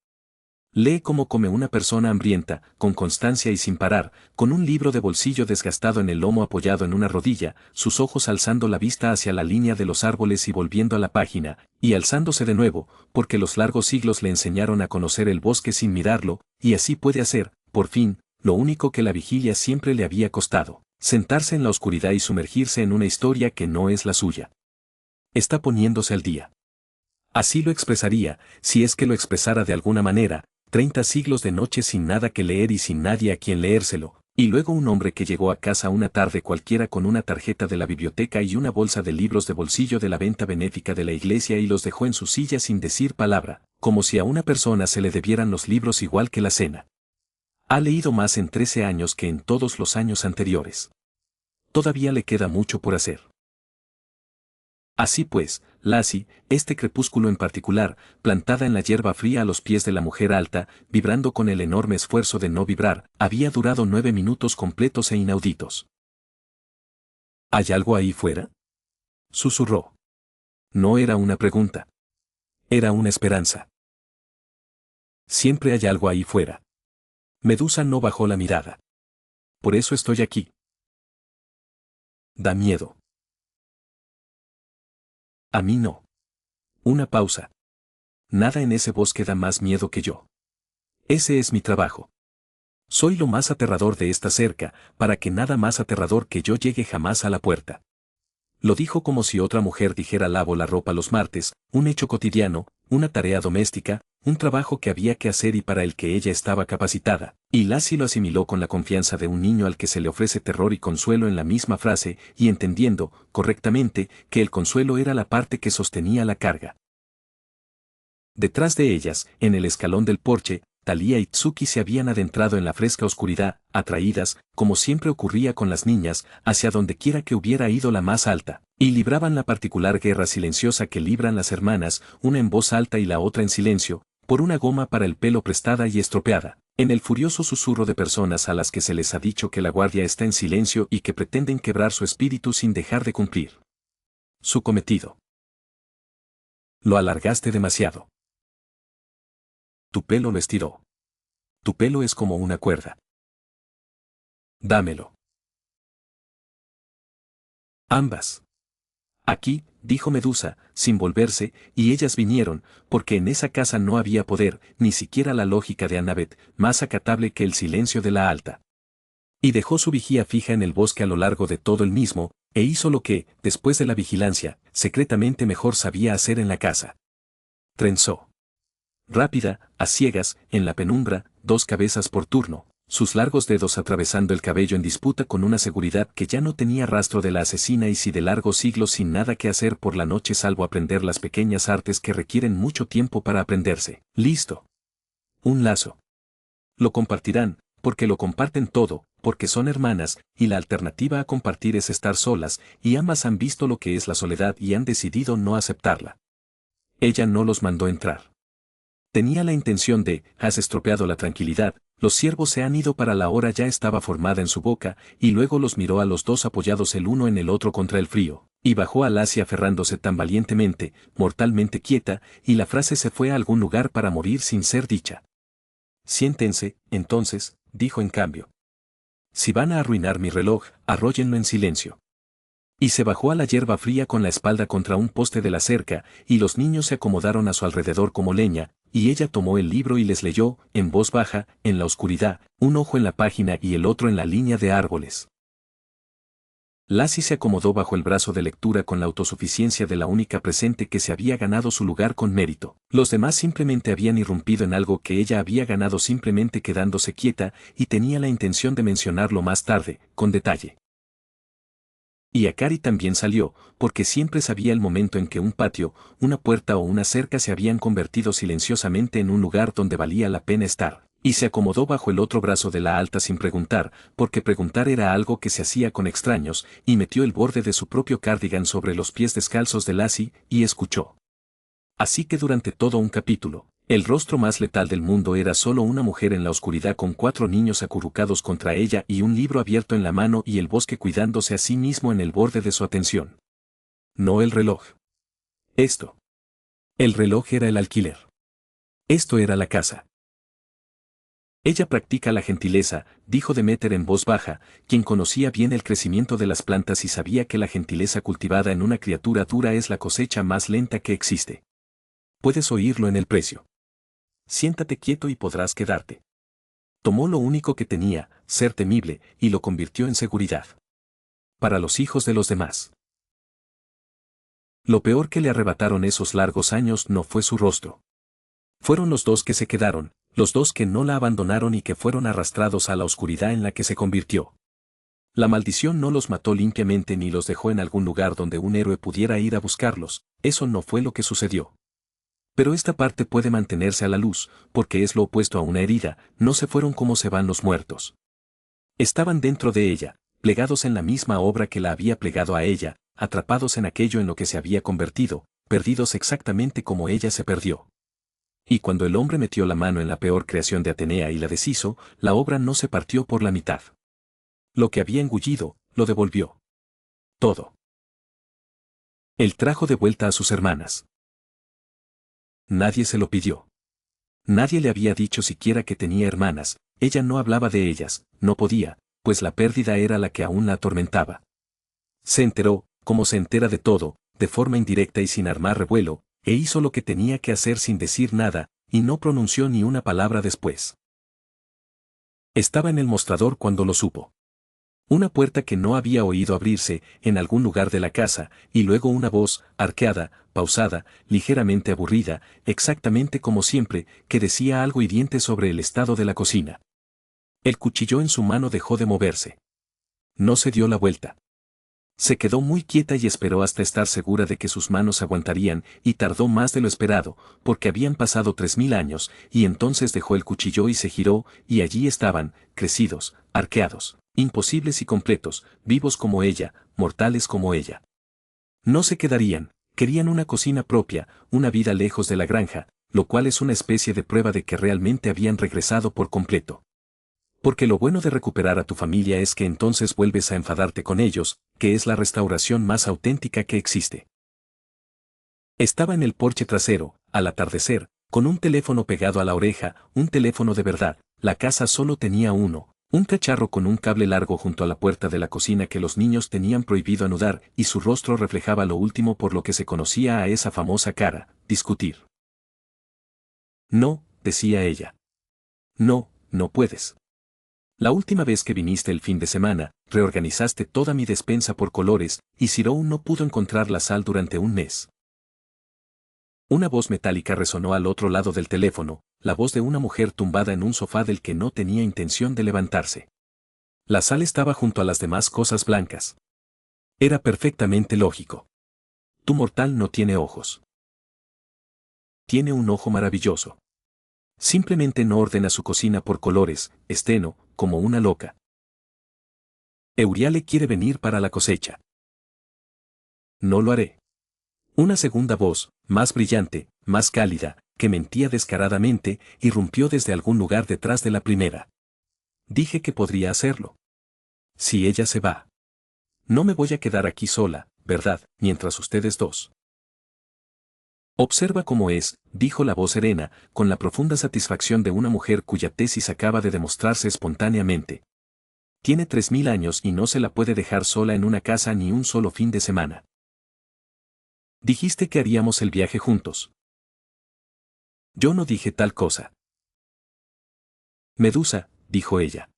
Lee como come una persona hambrienta, con constancia y sin parar, con un libro de bolsillo desgastado en el lomo apoyado en una rodilla, sus ojos alzando la vista hacia la línea de los árboles y volviendo a la página, y alzándose de nuevo, porque los largos siglos le enseñaron a conocer el bosque sin mirarlo, y así puede hacer, por fin, lo único que la vigilia siempre le había costado. Sentarse en la oscuridad y sumergirse en una historia que no es la suya. Está poniéndose al día. Así lo expresaría, si es que lo expresara de alguna manera, 30 siglos de noche sin nada que leer y sin nadie a quien leérselo, y luego un hombre que llegó a casa una tarde cualquiera con una tarjeta de la biblioteca y una bolsa de libros de bolsillo de la venta benéfica de la iglesia y los dejó en su silla sin decir palabra, como si a una persona se le debieran los libros igual que la cena. Ha leído más en 13 años que en todos los años anteriores. Todavía le queda mucho por hacer. Así pues, Lassie, este crepúsculo en particular, plantada en la hierba fría a los pies de la mujer alta, vibrando con el enorme esfuerzo de no vibrar, había durado 9 minutos completos e inauditos. ¿Hay algo ahí fuera?, susurró. No era una pregunta. Era una esperanza. Siempre hay algo ahí fuera. Medusa no bajó la mirada. Por eso estoy aquí. Da miedo. A mí no. Una pausa. Nada en ese bosque da más miedo que yo. Ese es mi trabajo. Soy lo más aterrador de esta cerca, para que nada más aterrador que yo llegue jamás a la puerta. Lo dijo como si otra mujer dijera lavo la ropa los martes, un hecho cotidiano, una tarea doméstica, un trabajo que había que hacer y para el que ella estaba capacitada, y Lassie lo asimiló con la confianza de un niño al que se le ofrece terror y consuelo en la misma frase, y entendiendo, correctamente, que el consuelo era la parte que sostenía la carga. Detrás de ellas, en el escalón del porche, Thalía y Tsuki se habían adentrado en la fresca oscuridad, atraídas, como siempre ocurría con las niñas, hacia donde quiera que hubiera ido la más alta, y libraban la particular guerra silenciosa que libran las hermanas, una en voz alta y la otra en silencio, por una goma para el pelo prestada y estropeada, en el furioso susurro de personas a las que se les ha dicho que la guardia está en silencio y que pretenden quebrar su espíritu sin dejar de cumplir su cometido. Lo alargaste demasiado. Tu pelo lo estiró. Tu pelo es como una cuerda. Dámelo. Ambas. Aquí, dijo Medusa, sin volverse, y ellas vinieron, porque en esa casa no había poder, ni siquiera la lógica de Annabeth, más acatable que el silencio de la alta. Y dejó su vigía fija en el bosque a lo largo de todo el mismo, e hizo lo que, después de la vigilancia, secretamente mejor sabía hacer en la casa. Trenzó. Rápida, a ciegas, en la penumbra, 2 cabezas por turno, sus largos dedos atravesando el cabello en disputa con una seguridad que ya no tenía rastro de la asesina y si de largos siglos sin nada que hacer por la noche salvo aprender las pequeñas artes que requieren mucho tiempo para aprenderse. Listo. Un lazo. Lo compartirán, porque lo comparten todo, porque son hermanas, y la alternativa a compartir es estar solas, y ambas han visto lo que es la soledad y han decidido no aceptarla. Ella no los mandó entrar. Tenía la intención de, has estropeado la tranquilidad, los ciervos se han ido para la hora ya estaba formada en su boca, y luego los miró a los dos apoyados el uno en el otro contra el frío, y bajó a Lassie aferrándose tan valientemente, mortalmente quieta, y la frase se fue a algún lugar para morir sin ser dicha. Siéntense, entonces, dijo en cambio. Si van a arruinar mi reloj, arróllenlo en silencio. Y se bajó a la hierba fría con la espalda contra un poste de la cerca, y los niños se acomodaron a su alrededor como leña, y ella tomó el libro y les leyó, en voz baja, en la oscuridad, un ojo en la página y el otro en la línea de árboles. Lassie se acomodó bajo el brazo de lectura con la autosuficiencia de la única presente que se había ganado su lugar con mérito. Los demás simplemente habían irrumpido en algo que ella había ganado simplemente quedándose quieta, y tenía la intención de mencionarlo más tarde, con detalle. Y Akari también salió, porque siempre sabía el momento en que un patio, una puerta o una cerca se habían convertido silenciosamente en un lugar donde valía la pena estar, y se acomodó bajo el otro brazo de la alta sin preguntar, porque preguntar era algo que se hacía con extraños, y metió el borde de su propio cardigan sobre los pies descalzos de Lassie, y escuchó. Así que durante todo un capítulo, el rostro más letal del mundo era solo una mujer en la oscuridad con 4 niños acurrucados contra ella y un libro abierto en la mano y el bosque cuidándose a sí mismo en el borde de su atención. No el reloj. Esto. El reloj era el alquiler. Esto era la casa. Ella practica la gentileza, dijo Demeter en voz baja, quien conocía bien el crecimiento de las plantas y sabía que la gentileza cultivada en una criatura dura es la cosecha más lenta que existe. Puedes oírlo en el precio. Siéntate quieto y podrás quedarte. Tomó lo único que tenía, ser temible, y lo convirtió en seguridad. Para los hijos de los demás. Lo peor que le arrebataron esos largos años no fue su rostro. Fueron los dos que se quedaron, los dos que no la abandonaron y que fueron arrastrados a la oscuridad en la que se convirtió. La maldición no los mató limpiamente ni los dejó en algún lugar donde un héroe pudiera ir a buscarlos, eso no fue lo que sucedió. Pero esta parte puede mantenerse a la luz, porque es lo opuesto a una herida, no se fueron como se van los muertos. Estaban dentro de ella, plegados en la misma obra que la había plegado a ella, atrapados en aquello en lo que se había convertido, perdidos exactamente como ella se perdió. Y cuando el hombre metió la mano en la peor creación de Atenea y la deshizo, la obra no se partió por la mitad. Lo que había engullido, lo devolvió. Todo. Él trajo de vuelta a sus hermanas. Nadie se lo pidió. Nadie le había dicho siquiera que tenía hermanas, ella no hablaba de ellas, no podía, pues la pérdida era la que aún la atormentaba. Se enteró, como se entera de todo, de forma indirecta y sin armar revuelo, e hizo lo que tenía que hacer sin decir nada, y no pronunció ni una palabra después. Estaba en el mostrador cuando lo supo. Una puerta que no había oído abrirse, en algún lugar de la casa, y luego una voz, arqueada, pausada, ligeramente aburrida, exactamente como siempre, que decía algo hiriente sobre el estado de la cocina. El cuchillo en su mano dejó de moverse. No se dio la vuelta. Se quedó muy quieta y esperó hasta estar segura de que sus manos aguantarían, y tardó más de lo esperado, porque habían pasado 3000 años, y entonces dejó el cuchillo y se giró, y allí estaban, crecidos, arqueados, imposibles y completos, vivos como ella, mortales como ella. No se quedarían, querían una cocina propia, una vida lejos de la granja, lo cual es una especie de prueba de que realmente habían regresado por completo. Porque lo bueno de recuperar a tu familia es que entonces vuelves a enfadarte con ellos, que es la restauración más auténtica que existe. Estaba en el porche trasero, al atardecer, con un teléfono pegado a la oreja, un teléfono de verdad, la casa solo tenía uno, un cacharro con un cable largo junto a la puerta de la cocina que los niños tenían prohibido anudar, y su rostro reflejaba lo último por lo que se conocía a esa famosa cara, discutir. No, decía ella. No, no puedes. La última vez que viniste el fin de semana, reorganizaste toda mi despensa por colores, y Cyril no pudo encontrar la sal durante un mes. Una voz metálica resonó al otro lado del teléfono, la voz de una mujer tumbada en un sofá del que no tenía intención de levantarse. La sal estaba junto a las demás cosas blancas. Era perfectamente lógico. Tu mortal no tiene ojos. Tiene un ojo maravilloso. Simplemente no ordena su cocina por colores, esteno, como una loca. Euriale quiere venir para la cosecha. No lo haré. Una segunda voz, más brillante, más cálida, que mentía descaradamente, irrumpió desde algún lugar detrás de la primera. Dije que podría hacerlo. Si ella se va. No me voy a quedar aquí sola, ¿verdad?, mientras ustedes dos. Observa cómo es, dijo la voz serena, con la profunda satisfacción de una mujer cuya tesis acaba de demostrarse espontáneamente. Tiene 3000 años y no se la puede dejar sola en una casa ni un solo fin de semana. Dijiste que haríamos el viaje juntos. Yo no dije tal cosa. Medusa, dijo ella.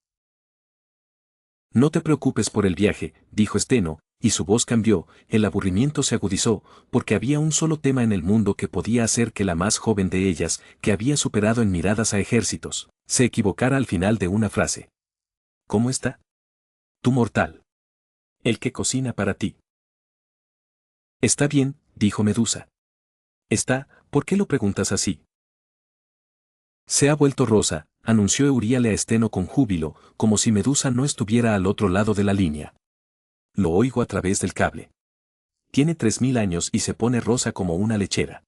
No te preocupes por el viaje, dijo Steno, y su voz cambió, el aburrimiento se agudizó, porque había un solo tema en el mundo que podía hacer que la más joven de ellas, que había superado en miradas a ejércitos, se equivocara al final de una frase. ¿Cómo está? Tu mortal. El que cocina para ti. Está bien, dijo Medusa. Está, ¿por qué lo preguntas así? Se ha vuelto rosa, anunció Euríale a Steno con júbilo, como si Medusa no estuviera al otro lado de la línea. Lo oigo a través del cable. Tiene 3000 años y se pone rosa como una lechera.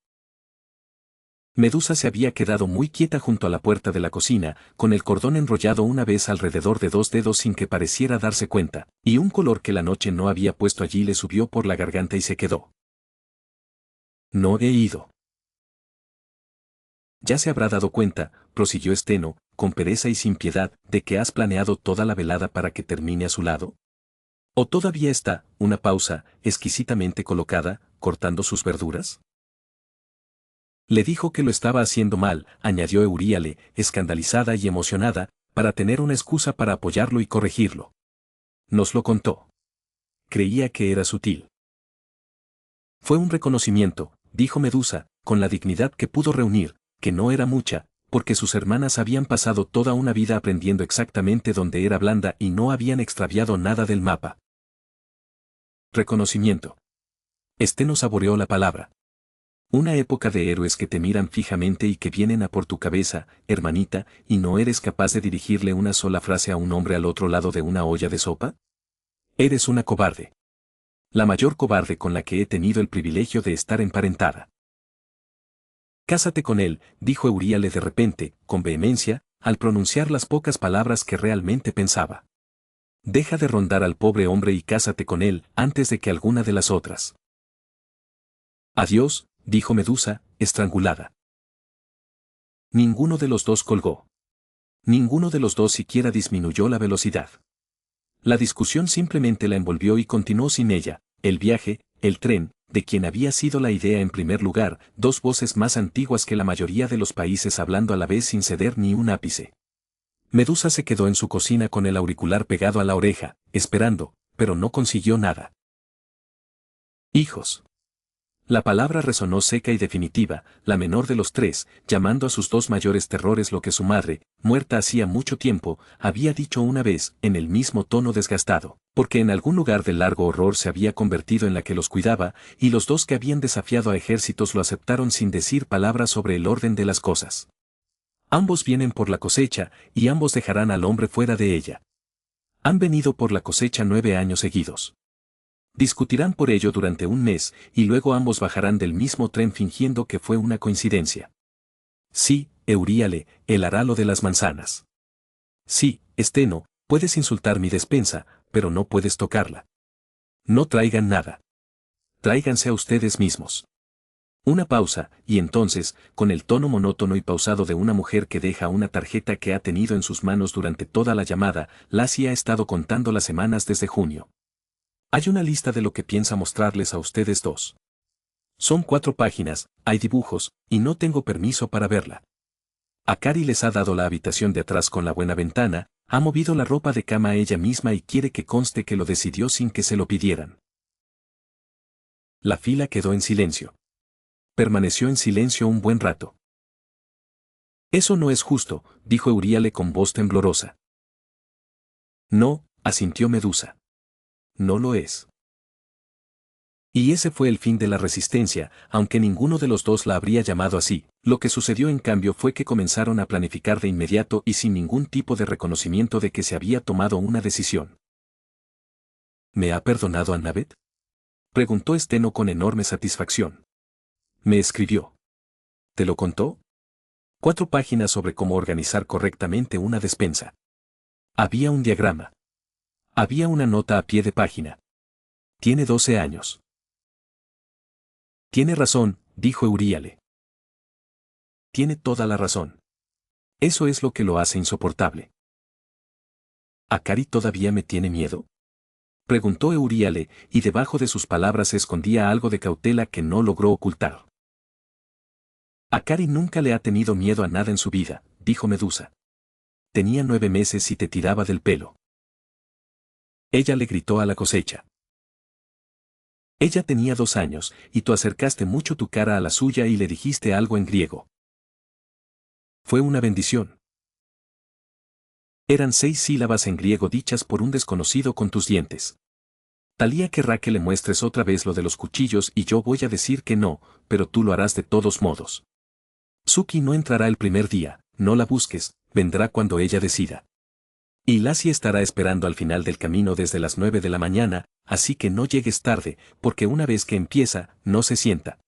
Medusa se había quedado muy quieta junto a la puerta de la cocina, con el cordón enrollado una vez alrededor de 2 dedos sin que pareciera darse cuenta, y un color que la noche no había puesto allí le subió por la garganta y se quedó. No he ido. Ya se habrá dado cuenta, prosiguió Steno, con pereza y sin piedad, de que has planeado toda la velada para que termine a su lado. ¿O todavía está, una pausa, exquisitamente colocada, cortando sus verduras? Le dijo que lo estaba haciendo mal, añadió Euríale, escandalizada y emocionada, para tener una excusa para apoyarlo y corregirlo. Nos lo contó. Creía que era sutil. Fue un reconocimiento, dijo Medusa, con la dignidad que pudo reunir, que no era mucha, porque sus hermanas habían pasado toda una vida aprendiendo exactamente dónde era Blanda y no habían extraviado nada del mapa. Reconocimiento. Steno saboreó la palabra. Una época de héroes que te miran fijamente y que vienen a por tu cabeza, hermanita, y no eres capaz de dirigirle una sola frase a un hombre al otro lado de una olla de sopa. Eres una cobarde. La mayor cobarde con la que he tenido el privilegio de estar emparentada. Cásate con él, dijo Euríale de repente, con vehemencia, al pronunciar las pocas palabras que realmente pensaba. Deja de rondar al pobre hombre y cásate con él antes de que alguna de las otras. Adiós, dijo Medusa, estrangulada. Ninguno de los dos colgó. Ninguno de los dos siquiera disminuyó la velocidad. La discusión simplemente la envolvió y continuó sin ella, el viaje, el tren, de quien había sido la idea en primer lugar, dos voces más antiguas que la mayoría de los países hablando a la vez sin ceder ni un ápice. Medusa se quedó en su cocina con el auricular pegado a la oreja, esperando, pero no consiguió nada. Hijos. La palabra resonó seca y definitiva, la menor de los tres, llamando a sus dos mayores terrores lo que su madre, muerta hacía mucho tiempo, había dicho una vez, en el mismo tono desgastado, porque en algún lugar del largo horror se había convertido en la que los cuidaba, y los dos que habían desafiado a ejércitos lo aceptaron sin decir palabra sobre el orden de las cosas. Ambos vienen por la cosecha, y ambos dejarán al hombre fuera de ella. Han venido por la cosecha 9 años seguidos. Discutirán por ello durante un mes, y luego ambos bajarán del mismo tren fingiendo que fue una coincidencia. Sí, Euríale, él hará lo de las manzanas. Sí, Steno, puedes insultar mi despensa, pero no puedes tocarla. No traigan nada. Tráiganse a ustedes mismos. Una pausa, y entonces, con el tono monótono y pausado de una mujer que deja una tarjeta que ha tenido en sus manos durante toda la llamada, Lassie ha estado contando las semanas desde junio. Hay una lista de lo que piensa mostrarles a ustedes dos. Son 4 páginas, hay dibujos, y no tengo permiso para verla. Akari les ha dado la habitación de atrás con la buena ventana, ha movido la ropa de cama a ella misma y quiere que conste que lo decidió sin que se lo pidieran. La fila quedó en silencio. Permaneció en silencio un buen rato. Eso no es justo, dijo Euríale con voz temblorosa. No, asintió Medusa. No lo es. Y ese fue el fin de la resistencia, aunque ninguno de los dos la habría llamado así. Lo que sucedió en cambio fue que comenzaron a planificar de inmediato y sin ningún tipo de reconocimiento de que se había tomado una decisión. ¿Me ha perdonado Annabeth? Preguntó Steno con enorme satisfacción. Me escribió. ¿Te lo contó? 4 páginas sobre cómo organizar correctamente una despensa. Había un diagrama. Había una nota a pie de página. Tiene 12 años. Tiene razón, dijo Euríale. Tiene toda la razón. Eso es lo que lo hace insoportable. ¿Akari todavía me tiene miedo? Preguntó Euríale, y debajo de sus palabras se escondía algo de cautela que no logró ocultar. Akari nunca le ha tenido miedo a nada en su vida, dijo Medusa. Tenía 9 meses y te tiraba del pelo. Ella le gritó a la cosecha. Ella tenía 2 años, y tú acercaste mucho tu cara a la suya y le dijiste algo en griego. Fue una bendición. Eran 6 sílabas en griego dichas por un desconocido con tus dientes. Talía querrá que le muestres otra vez lo de los cuchillos y yo voy a decir que no, pero tú lo harás de todos modos. Suki no entrará el primer día, no la busques, vendrá cuando ella decida. Y Lassie estará esperando al final del camino desde las 9 de la mañana, así que no llegues tarde, porque una vez que empieza, no se sienta.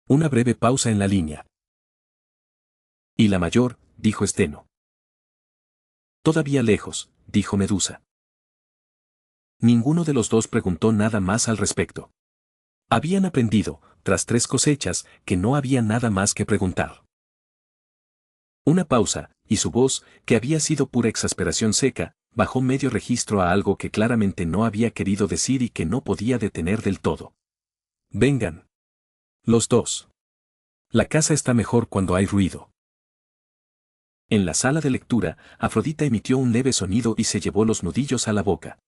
Una breve pausa en la línea. Y la mayor, dijo Steno. Todavía lejos, dijo Medusa. Ninguno de los dos preguntó nada más al respecto. Habían aprendido, tras 3 cosechas, que no había nada más que preguntar. Una pausa, y su voz, que había sido pura exasperación seca, bajó medio registro a algo que claramente no había querido decir y que no podía detener del todo. Vengan. Los dos. La casa está mejor cuando hay ruido. En la sala de lectura, Afrodita emitió un leve sonido y se llevó los nudillos a la boca.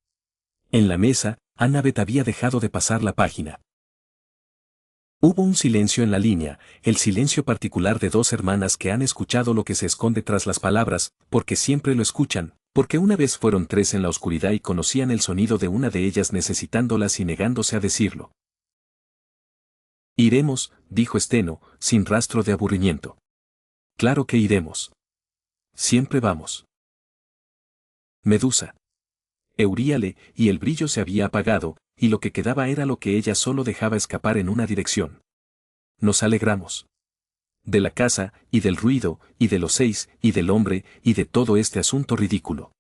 En la mesa, Annabeth había dejado de pasar la página. Hubo un silencio en la línea, el silencio particular de dos hermanas que han escuchado lo que se esconde tras las palabras, porque siempre lo escuchan, porque una vez fueron tres en la oscuridad y conocían el sonido de una de ellas necesitándolas y negándose a decirlo. Iremos, dijo Steno, sin rastro de aburrimiento. Claro que iremos. Siempre vamos. Medusa. Euríale, y el brillo se había apagado, y lo que quedaba era lo que ella solo dejaba escapar en una dirección. Nos alegramos. De la casa, y del ruido, y de los seis, y del hombre, y de todo este asunto ridículo.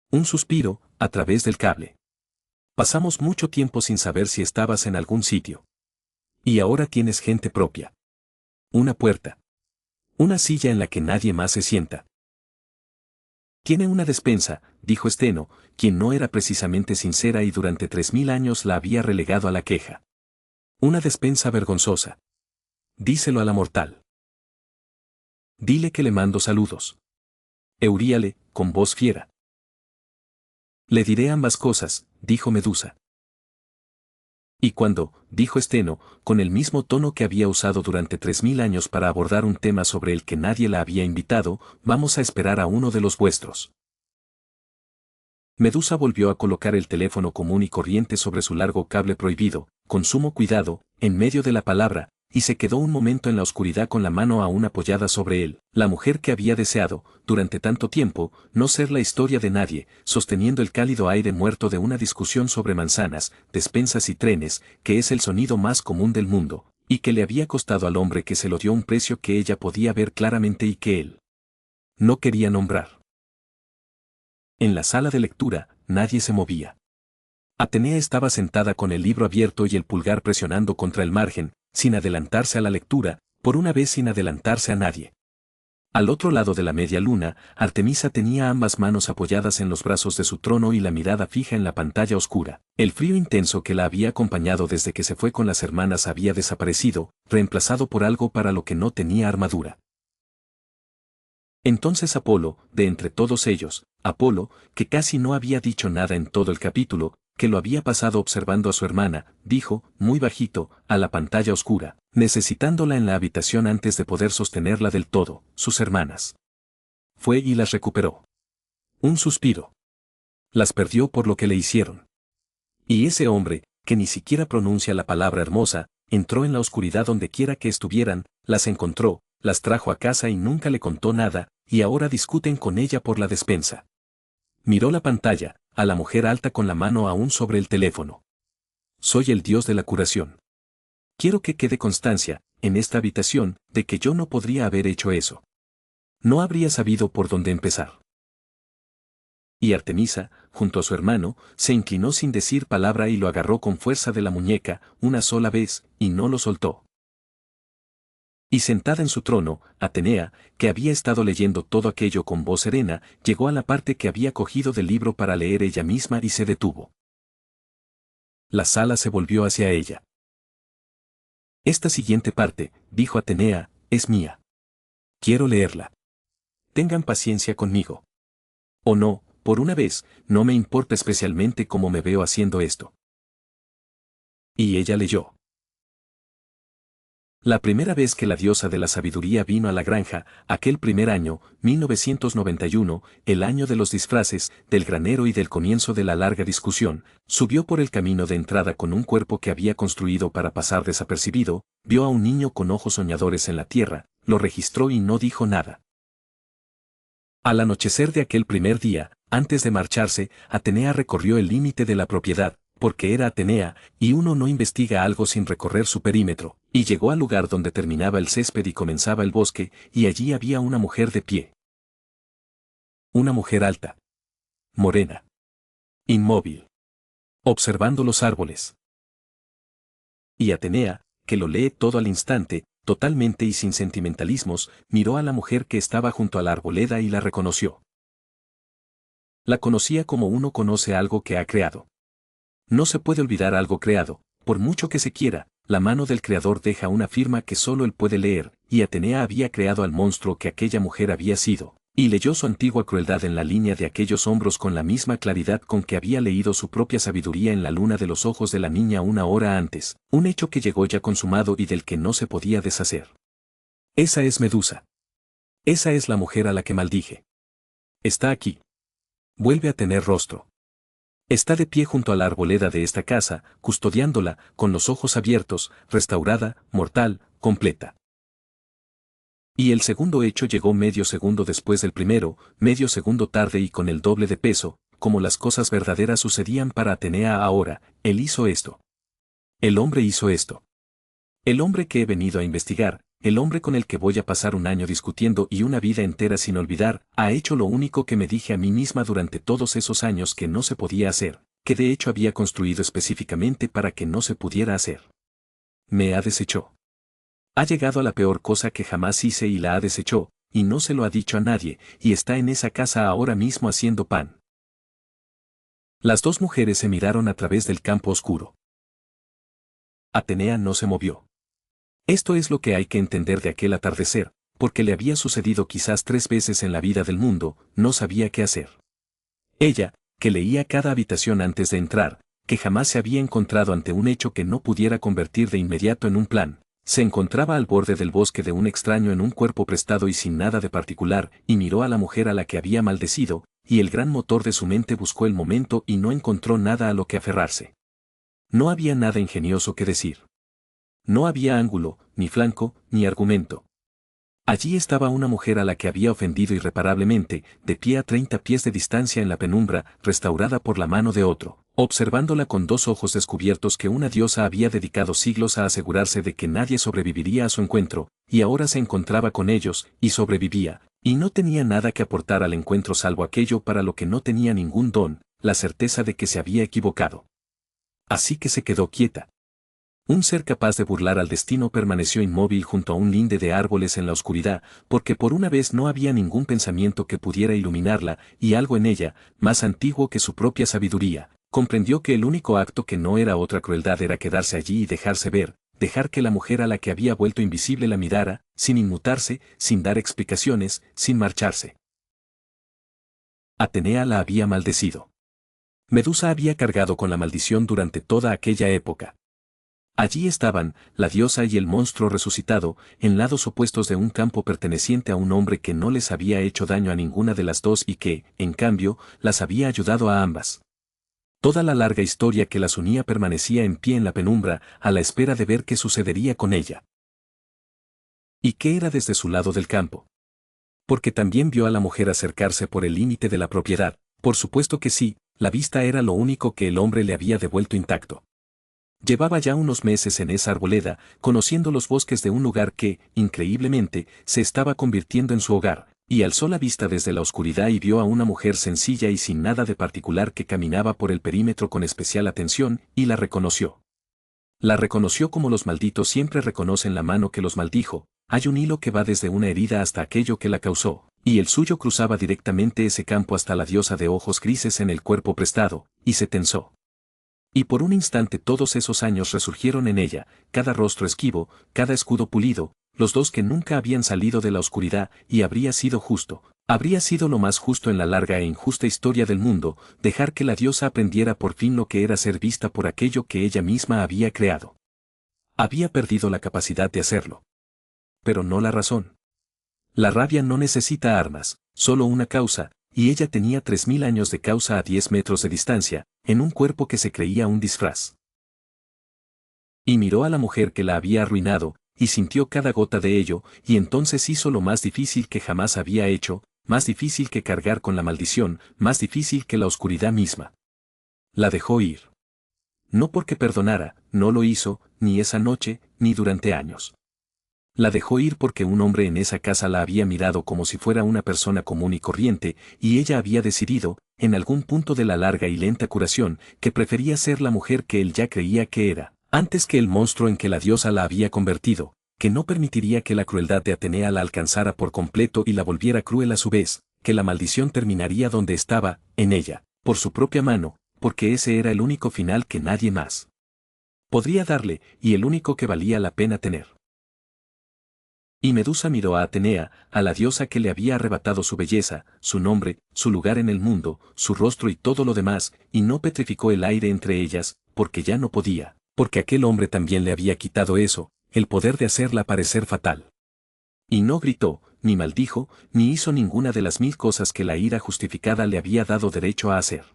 Un suspiro, a través del cable. Pasamos mucho tiempo sin saber si estabas en algún sitio. Y ahora tienes gente propia. Una puerta. Una silla en la que nadie más se sienta. Tiene una despensa, dijo Steno, quien no era precisamente sincera y durante 3000 años la había relegado a la queja. Una despensa vergonzosa. Díselo a la mortal. Dile que le mando saludos. Euríale, con voz fiera. Le diré ambas cosas, dijo Medusa. Y cuando, dijo Steno, con el mismo tono que había usado durante 3000 años para abordar un tema sobre el que nadie la había invitado, vamos a esperar a uno de los vuestros. Medusa volvió a colocar el teléfono común y corriente sobre su largo cable prohibido, con sumo cuidado, en medio de la palabra, y se quedó un momento en la oscuridad con la mano aún apoyada sobre él, la mujer que había deseado, durante tanto tiempo, no ser la historia de nadie, sosteniendo el cálido aire muerto de una discusión sobre manzanas, despensas y trenes, que es el sonido más común del mundo, y que le había costado al hombre que se lo dio un precio que ella podía ver claramente y que él no quería nombrar. En la sala de lectura, nadie se movía. Atenea estaba sentada con el libro abierto y el pulgar presionando contra el margen, sin adelantarse a la lectura, por una vez sin adelantarse a nadie. Al otro lado de la media luna, Artemisa tenía ambas manos apoyadas en los brazos de su trono y la mirada fija en la pantalla oscura. El frío intenso que la había acompañado desde que se fue con las hermanas había desaparecido, reemplazado por algo para lo que no tenía armadura. Entonces Apolo, de entre todos ellos, Apolo, que casi no había dicho nada en todo el capítulo, que lo había pasado observando a su hermana, dijo, muy bajito, a la pantalla oscura, necesitándola en la habitación antes de poder sostenerla del todo, sus hermanas. Fue y las recuperó. Un suspiro. Las perdió por lo que le hicieron. Y ese hombre, que ni siquiera pronuncia la palabra hermosa, entró en la oscuridad donde quiera que estuvieran, las encontró, las trajo a casa y nunca le contó nada, y ahora discuten con ella por la despensa. Miró la pantalla, a la mujer alta con la mano aún sobre el teléfono. Soy el dios de la curación. Quiero que quede constancia, en esta habitación, de que yo no podría haber hecho eso. No habría sabido por dónde empezar. Y Artemisa, junto a su hermano, se inclinó sin decir palabra y lo agarró con fuerza de la muñeca, una sola vez, y no lo soltó. Y sentada en su trono, Atenea, que había estado leyendo todo aquello con voz serena, llegó a la parte que había cogido del libro para leer ella misma y se detuvo. La sala se volvió hacia ella. Esta siguiente parte, dijo Atenea, es mía. Quiero leerla. Tengan paciencia conmigo. O no, por una vez, no me importa especialmente cómo me veo haciendo esto. Y ella leyó. La primera vez que la diosa de la sabiduría vino a la granja, aquel primer año, 1991, el año de los disfraces, del granero y del comienzo de la larga discusión, subió por el camino de entrada con un cuerpo que había construido para pasar desapercibido, vio a un niño con ojos soñadores en la tierra, lo registró y no dijo nada. Al anochecer de aquel primer día, antes de marcharse, Atenea recorrió el límite de la propiedad, porque era Atenea, y uno no investiga algo sin recorrer su perímetro, y llegó al lugar donde terminaba el césped y comenzaba el bosque, y allí había una mujer de pie. Una mujer alta. Morena. Inmóvil. Observando los árboles. Y Atenea, que lo lee todo al instante, totalmente y sin sentimentalismos, miró a la mujer que estaba junto a la arboleda y la reconoció. La conocía como uno conoce algo que ha creado. No se puede olvidar algo creado, por mucho que se quiera, la mano del creador deja una firma que solo él puede leer, y Atenea había creado al monstruo que aquella mujer había sido, Y leyó su antigua crueldad en la línea de aquellos hombros con la misma claridad con que había leído su propia sabiduría en la luna de los ojos de la niña una hora antes, un hecho que llegó ya consumado y del que no se podía deshacer. Esa es Medusa. Esa es la mujer a la que maldije. Está aquí. Vuelve a tener rostro. Está de pie junto a la arboleda de esta casa, custodiándola, con los ojos abiertos, restaurada, mortal, completa. Y el segundo hecho llegó medio segundo después del primero, medio segundo tarde y con el doble de peso, como las cosas verdaderas sucedían para Atenea ahora. Él hizo esto. El hombre hizo esto. El hombre que he venido a investigar, el hombre con el que voy a pasar un año discutiendo y una vida entera sin olvidar, ha hecho lo único que me dije a mí misma durante todos esos años que no se podía hacer, que de hecho había construido específicamente para que no se pudiera hacer. Me ha deshecho. Ha llegado a la peor cosa que jamás hice y la ha deshecho, y no se lo ha dicho a nadie, y está en esa casa ahora mismo haciendo pan. Las dos mujeres se miraron a través del campo oscuro. Atenea no se movió. Esto es lo que hay que entender de aquel atardecer, porque le había sucedido quizás 3 veces en la vida del mundo, no sabía qué hacer. Ella, que leía cada habitación antes de entrar, que jamás se había encontrado ante un hecho que no pudiera convertir de inmediato en un plan, se encontraba al borde del bosque de un extraño en un cuerpo prestado y sin nada de particular, y miró a la mujer a la que había maldecido, y el gran motor de su mente buscó el momento y no encontró nada a lo que aferrarse. No había nada ingenioso que decir. No había ángulo, ni flanco, ni argumento. Allí estaba una mujer a la que había ofendido irreparablemente, de pie a 30 pies de distancia en la penumbra, restaurada por la mano de otro, observándola con 2 ojos descubiertos que una diosa había dedicado siglos a asegurarse de que nadie sobreviviría a su encuentro, y ahora se encontraba con ellos, y sobrevivía, y no tenía nada que aportar al encuentro salvo aquello para lo que no tenía ningún don, la certeza de que se había equivocado. Así que se quedó quieta. Un ser capaz de burlar al destino permaneció inmóvil junto a un linde de árboles en la oscuridad, porque por una vez no había ningún pensamiento que pudiera iluminarla, y algo en ella, más antiguo que su propia sabiduría, comprendió que el único acto que no era otra crueldad era quedarse allí y dejarse ver, dejar que la mujer a la que había vuelto invisible la mirara, sin inmutarse, sin dar explicaciones, sin marcharse. Atenea la había maldecido. Medusa había cargado con la maldición durante toda aquella época. Allí estaban, la diosa y el monstruo resucitado, en lados opuestos de un campo perteneciente a un hombre que no les había hecho daño a ninguna de las dos y que, en cambio, las había ayudado a ambas. Toda la larga historia que las unía permanecía en pie en la penumbra, a la espera de ver qué sucedería con ella. ¿Y qué era desde su lado del campo? Porque también vio a la mujer acercarse por el límite de la propiedad, por supuesto que sí, la vista era lo único que el hombre le había devuelto intacto. Llevaba ya unos meses en esa arboleda, conociendo los bosques de un lugar que, increíblemente, se estaba convirtiendo en su hogar, y alzó la vista desde la oscuridad y vio a una mujer sencilla y sin nada de particular que caminaba por el perímetro con especial atención, y la reconoció. La reconoció como los malditos siempre reconocen la mano que los maldijo, hay un hilo que va desde una herida hasta aquello que la causó, y el suyo cruzaba directamente ese campo hasta la diosa de ojos grises en el cuerpo prestado, y se tensó. Y por un instante todos esos años resurgieron en ella, cada rostro esquivo, cada escudo pulido, los dos que nunca habían salido de la oscuridad, y habría sido justo, habría sido lo más justo en la larga e injusta historia del mundo, dejar que la diosa aprendiera por fin lo que era ser vista por aquello que ella misma había creado. Había perdido la capacidad de hacerlo. Pero no la razón. La rabia no necesita armas, solo una causa, y ella tenía 3000 años de causa a 10 metros de distancia, en un cuerpo que se creía un disfraz. Y miró a la mujer que la había arruinado, y sintió cada gota de ello, y entonces hizo lo más difícil que jamás había hecho, más difícil que cargar con la maldición, más difícil que la oscuridad misma. La dejó ir. No porque perdonara, no lo hizo, ni esa noche, ni durante años. La dejó ir porque un hombre en esa casa la había mirado como si fuera una persona común y corriente, y ella había decidido, en algún punto de la larga y lenta curación, que prefería ser la mujer que él ya creía que era, antes que el monstruo en que la diosa la había convertido, que no permitiría que la crueldad de Atenea la alcanzara por completo y la volviera cruel a su vez, que la maldición terminaría donde estaba, en ella, por su propia mano, porque ese era el único final que nadie más podría darle, y el único que valía la pena tener. Y Medusa miró a Atenea, a la diosa que le había arrebatado su belleza, su nombre, su lugar en el mundo, su rostro y todo lo demás, y no petrificó el aire entre ellas, porque ya no podía, porque aquel hombre también le había quitado eso, el poder de hacerla parecer fatal. Y no gritó, ni maldijo, ni hizo ninguna de las 1000 cosas que la ira justificada le había dado derecho a hacer.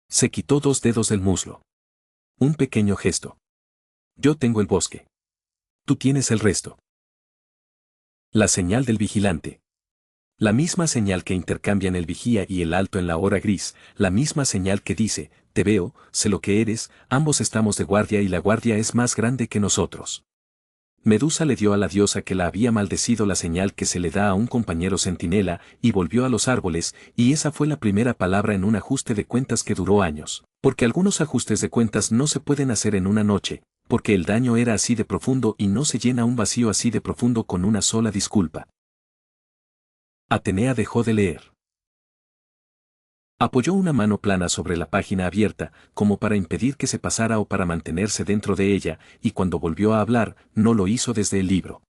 Se quitó 2 dedos del muslo. Un pequeño gesto. Yo tengo el bosque. Tú tienes el resto. La señal del vigilante. La misma señal que intercambian el vigía y el alto en la hora gris, la misma señal que dice, te veo, sé lo que eres, ambos estamos de guardia y la guardia es más grande que nosotros. Medusa le dio a la diosa que la había maldecido la señal que se le da a un compañero centinela, y volvió a los árboles, y esa fue la primera palabra en un ajuste de cuentas que duró años, porque algunos ajustes de cuentas no se pueden hacer en una noche, porque el daño era así de profundo y no se llena un vacío así de profundo con una sola disculpa. Atenea dejó de leer. Apoyó una mano plana sobre la página abierta, como para impedir que se pasara o para mantenerse dentro de ella, y cuando volvió a hablar, no lo hizo desde el libro.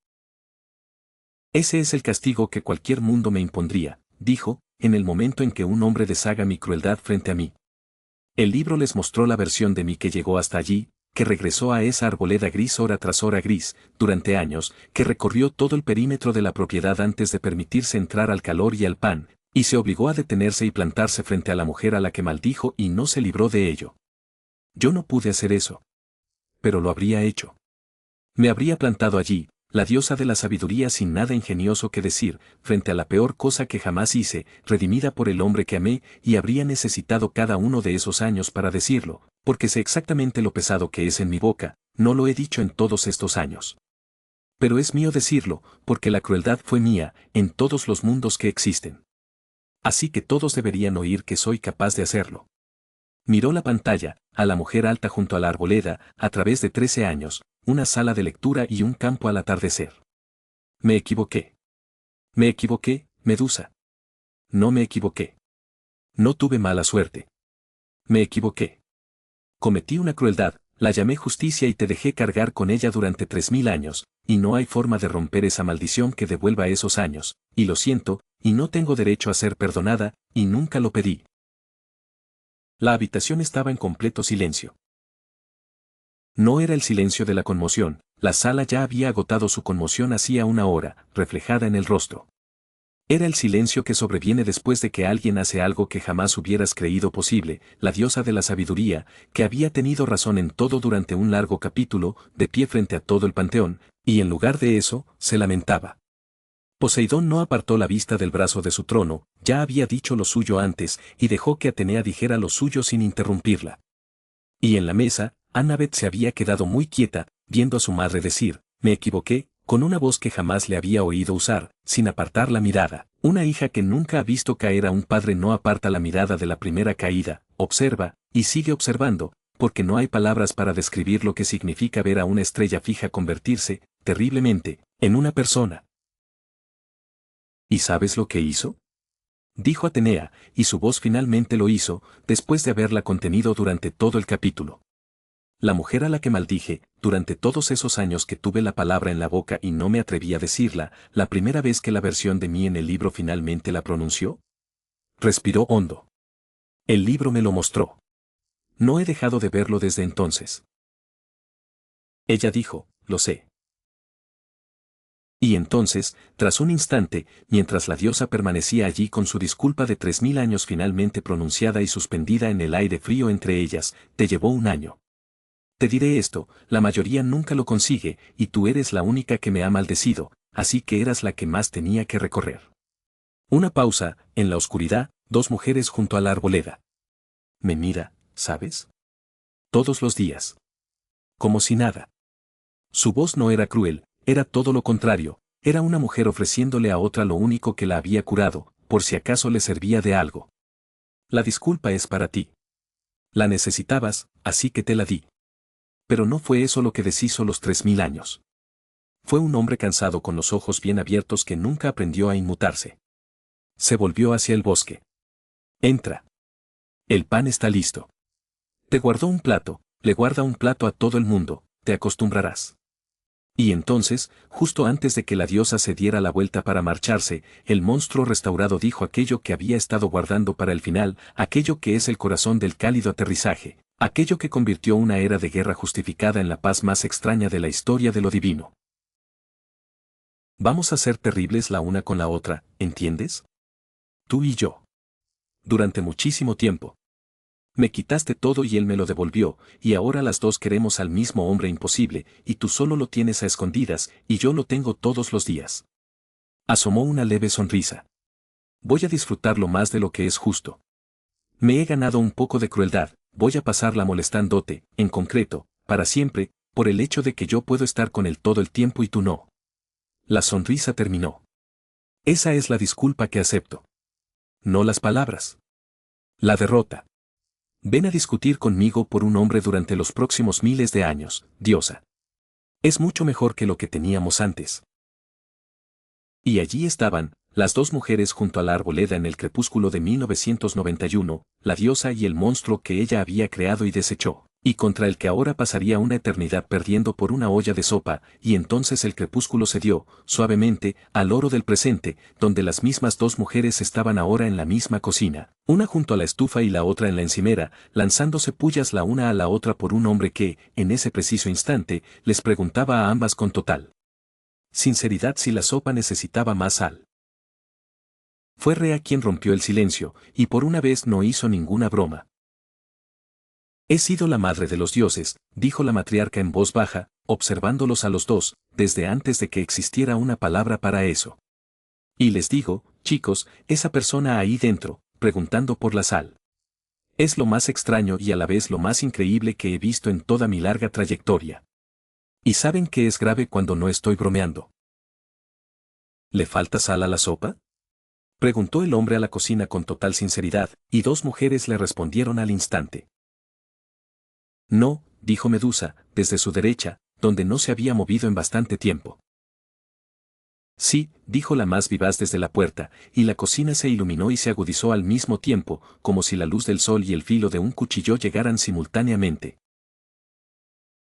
Ese es el castigo que cualquier mundo me impondría, dijo, en el momento en que un hombre deshaga mi crueldad frente a mí. El libro les mostró la versión de mí que llegó hasta allí, que regresó a esa arboleda gris hora tras hora gris, durante años, que recorrió todo el perímetro de la propiedad antes de permitirse entrar al calor y al pan, y se obligó a detenerse y plantarse frente a la mujer a la que maldijo y no se libró de ello. Yo no pude hacer eso. Pero lo habría hecho. Me habría plantado allí, la diosa de la sabiduría sin nada ingenioso que decir, frente a la peor cosa que jamás hice, redimida por el hombre que amé, y habría necesitado cada uno de esos años para decirlo, porque sé exactamente lo pesado que es en mi boca, no lo he dicho en todos estos años. Pero es mío decirlo, porque la crueldad fue mía, en todos los mundos que existen. Así que todos deberían oír que soy capaz de hacerlo. Miró la pantalla, a la mujer alta junto a la arboleda, a través de 13 años, una sala de lectura y un campo al atardecer. Me equivoqué. Me equivoqué, Medusa. No me equivoqué. No tuve mala suerte. Me equivoqué. Cometí una crueldad, la llamé justicia y te dejé cargar con ella durante 3000 años, y no hay forma de romper esa maldición que devuelva esos años, y lo siento, y no tengo derecho a ser perdonada, y nunca lo pedí. La habitación estaba en completo silencio. No era el silencio de la conmoción, la sala ya había agotado su conmoción hacía una hora, reflejada en el rostro. Era el silencio que sobreviene después de que alguien hace algo que jamás hubieras creído posible, la diosa de la sabiduría, que había tenido razón en todo durante un largo capítulo, de pie frente a todo el panteón, y en lugar de eso, se lamentaba. Poseidón no apartó la vista del brazo de su trono, ya había dicho lo suyo antes, y dejó que Atenea dijera lo suyo sin interrumpirla. Y en la mesa, Annabeth se había quedado muy quieta, viendo a su madre decir, me equivoqué, con una voz que jamás le había oído usar, sin apartar la mirada. Una hija que nunca ha visto caer a un padre no aparta la mirada de la primera caída, observa, y sigue observando, porque no hay palabras para describir lo que significa ver a una estrella fija convertirse, terriblemente, en una persona. ¿Y sabes lo que hizo? Dijo Atenea, y su voz finalmente lo hizo, después de haberla contenido durante todo el capítulo. La mujer a la que maldije, durante todos esos años que tuve la palabra en la boca y no me atreví a decirla, la primera vez que la versión de mí en el libro finalmente la pronunció. Respiró hondo. El libro me lo mostró. No he dejado de verlo desde entonces. Ella dijo, lo sé. Y entonces, tras un instante, mientras la diosa permanecía allí con su disculpa de 3000 años finalmente pronunciada y suspendida en el aire frío entre ellas, te llevó un año. Te diré esto, la mayoría nunca lo consigue, y tú eres la única que me ha maldecido, así que eras la que más tenía que recorrer. Una pausa, en la oscuridad, 2 mujeres junto a la arboleda. Me mira, ¿sabes? Todos los días. Como si nada. Su voz no era cruel, era todo lo contrario, era una mujer ofreciéndole a otra lo único que la había curado, por si acaso le servía de algo. La disculpa es para ti. La necesitabas, así que te la di. Pero no fue eso lo que deshizo los 3000 años. Fue un hombre cansado con los ojos bien abiertos que nunca aprendió a inmutarse. Se volvió hacia el bosque. Entra. El pan está listo. Te guardó un plato, le guarda un plato a todo el mundo, te acostumbrarás. Y entonces, justo antes de que la diosa se diera la vuelta para marcharse, el monstruo restaurado dijo aquello que había estado guardando para el final, aquello que es el corazón del cálido aterrizaje, aquello que convirtió una era de guerra justificada en la paz más extraña de la historia de lo divino. Vamos a ser terribles la una con la otra, ¿entiendes? Tú y yo. Durante muchísimo tiempo. Me quitaste todo y él me lo devolvió, y ahora las dos queremos al mismo hombre imposible, y tú solo lo tienes a escondidas, y yo lo tengo todos los días. Asomó una leve sonrisa. Voy a disfrutarlo más de lo que es justo. Me he ganado un poco de crueldad, voy a pasarla molestándote, en concreto, para siempre, por el hecho de que yo puedo estar con él todo el tiempo y tú no. La sonrisa terminó. Esa es la disculpa que acepto. No las palabras. La derrota. Ven a discutir conmigo por un hombre durante los próximos miles de años, diosa. Es mucho mejor que lo que teníamos antes. Y allí estaban, las dos mujeres junto a la arboleda en el crepúsculo de 1991, la diosa y el monstruo que ella había creado y desechó, y contra el que ahora pasaría una eternidad perdiendo por una olla de sopa, y entonces el crepúsculo cedió, suavemente, al oro del presente, donde las mismas dos mujeres estaban ahora en la misma cocina, una junto a la estufa y la otra en la encimera, lanzándose pullas la una a la otra por un hombre que, en ese preciso instante, les preguntaba a ambas con total sinceridad si la sopa necesitaba más sal. Fue Rea quien rompió el silencio, y por una vez no hizo ninguna broma. He sido la madre de los dioses, dijo la matriarca en voz baja, observándolos a los dos, desde antes de que existiera una palabra para eso. Y les digo, chicos, esa persona ahí dentro, preguntando por la sal. Es lo más extraño y a la vez lo más increíble que he visto en toda mi larga trayectoria. ¿Y saben que es grave cuando no estoy bromeando? ¿Le falta sal a la sopa? Preguntó el hombre a la cocina con total sinceridad, y dos mujeres le respondieron al instante. No, dijo Medusa, desde su derecha, donde no se había movido en bastante tiempo. Sí, dijo la más vivaz desde la puerta, y la cocina se iluminó y se agudizó al mismo tiempo, como si la luz del sol y el filo de un cuchillo llegaran simultáneamente.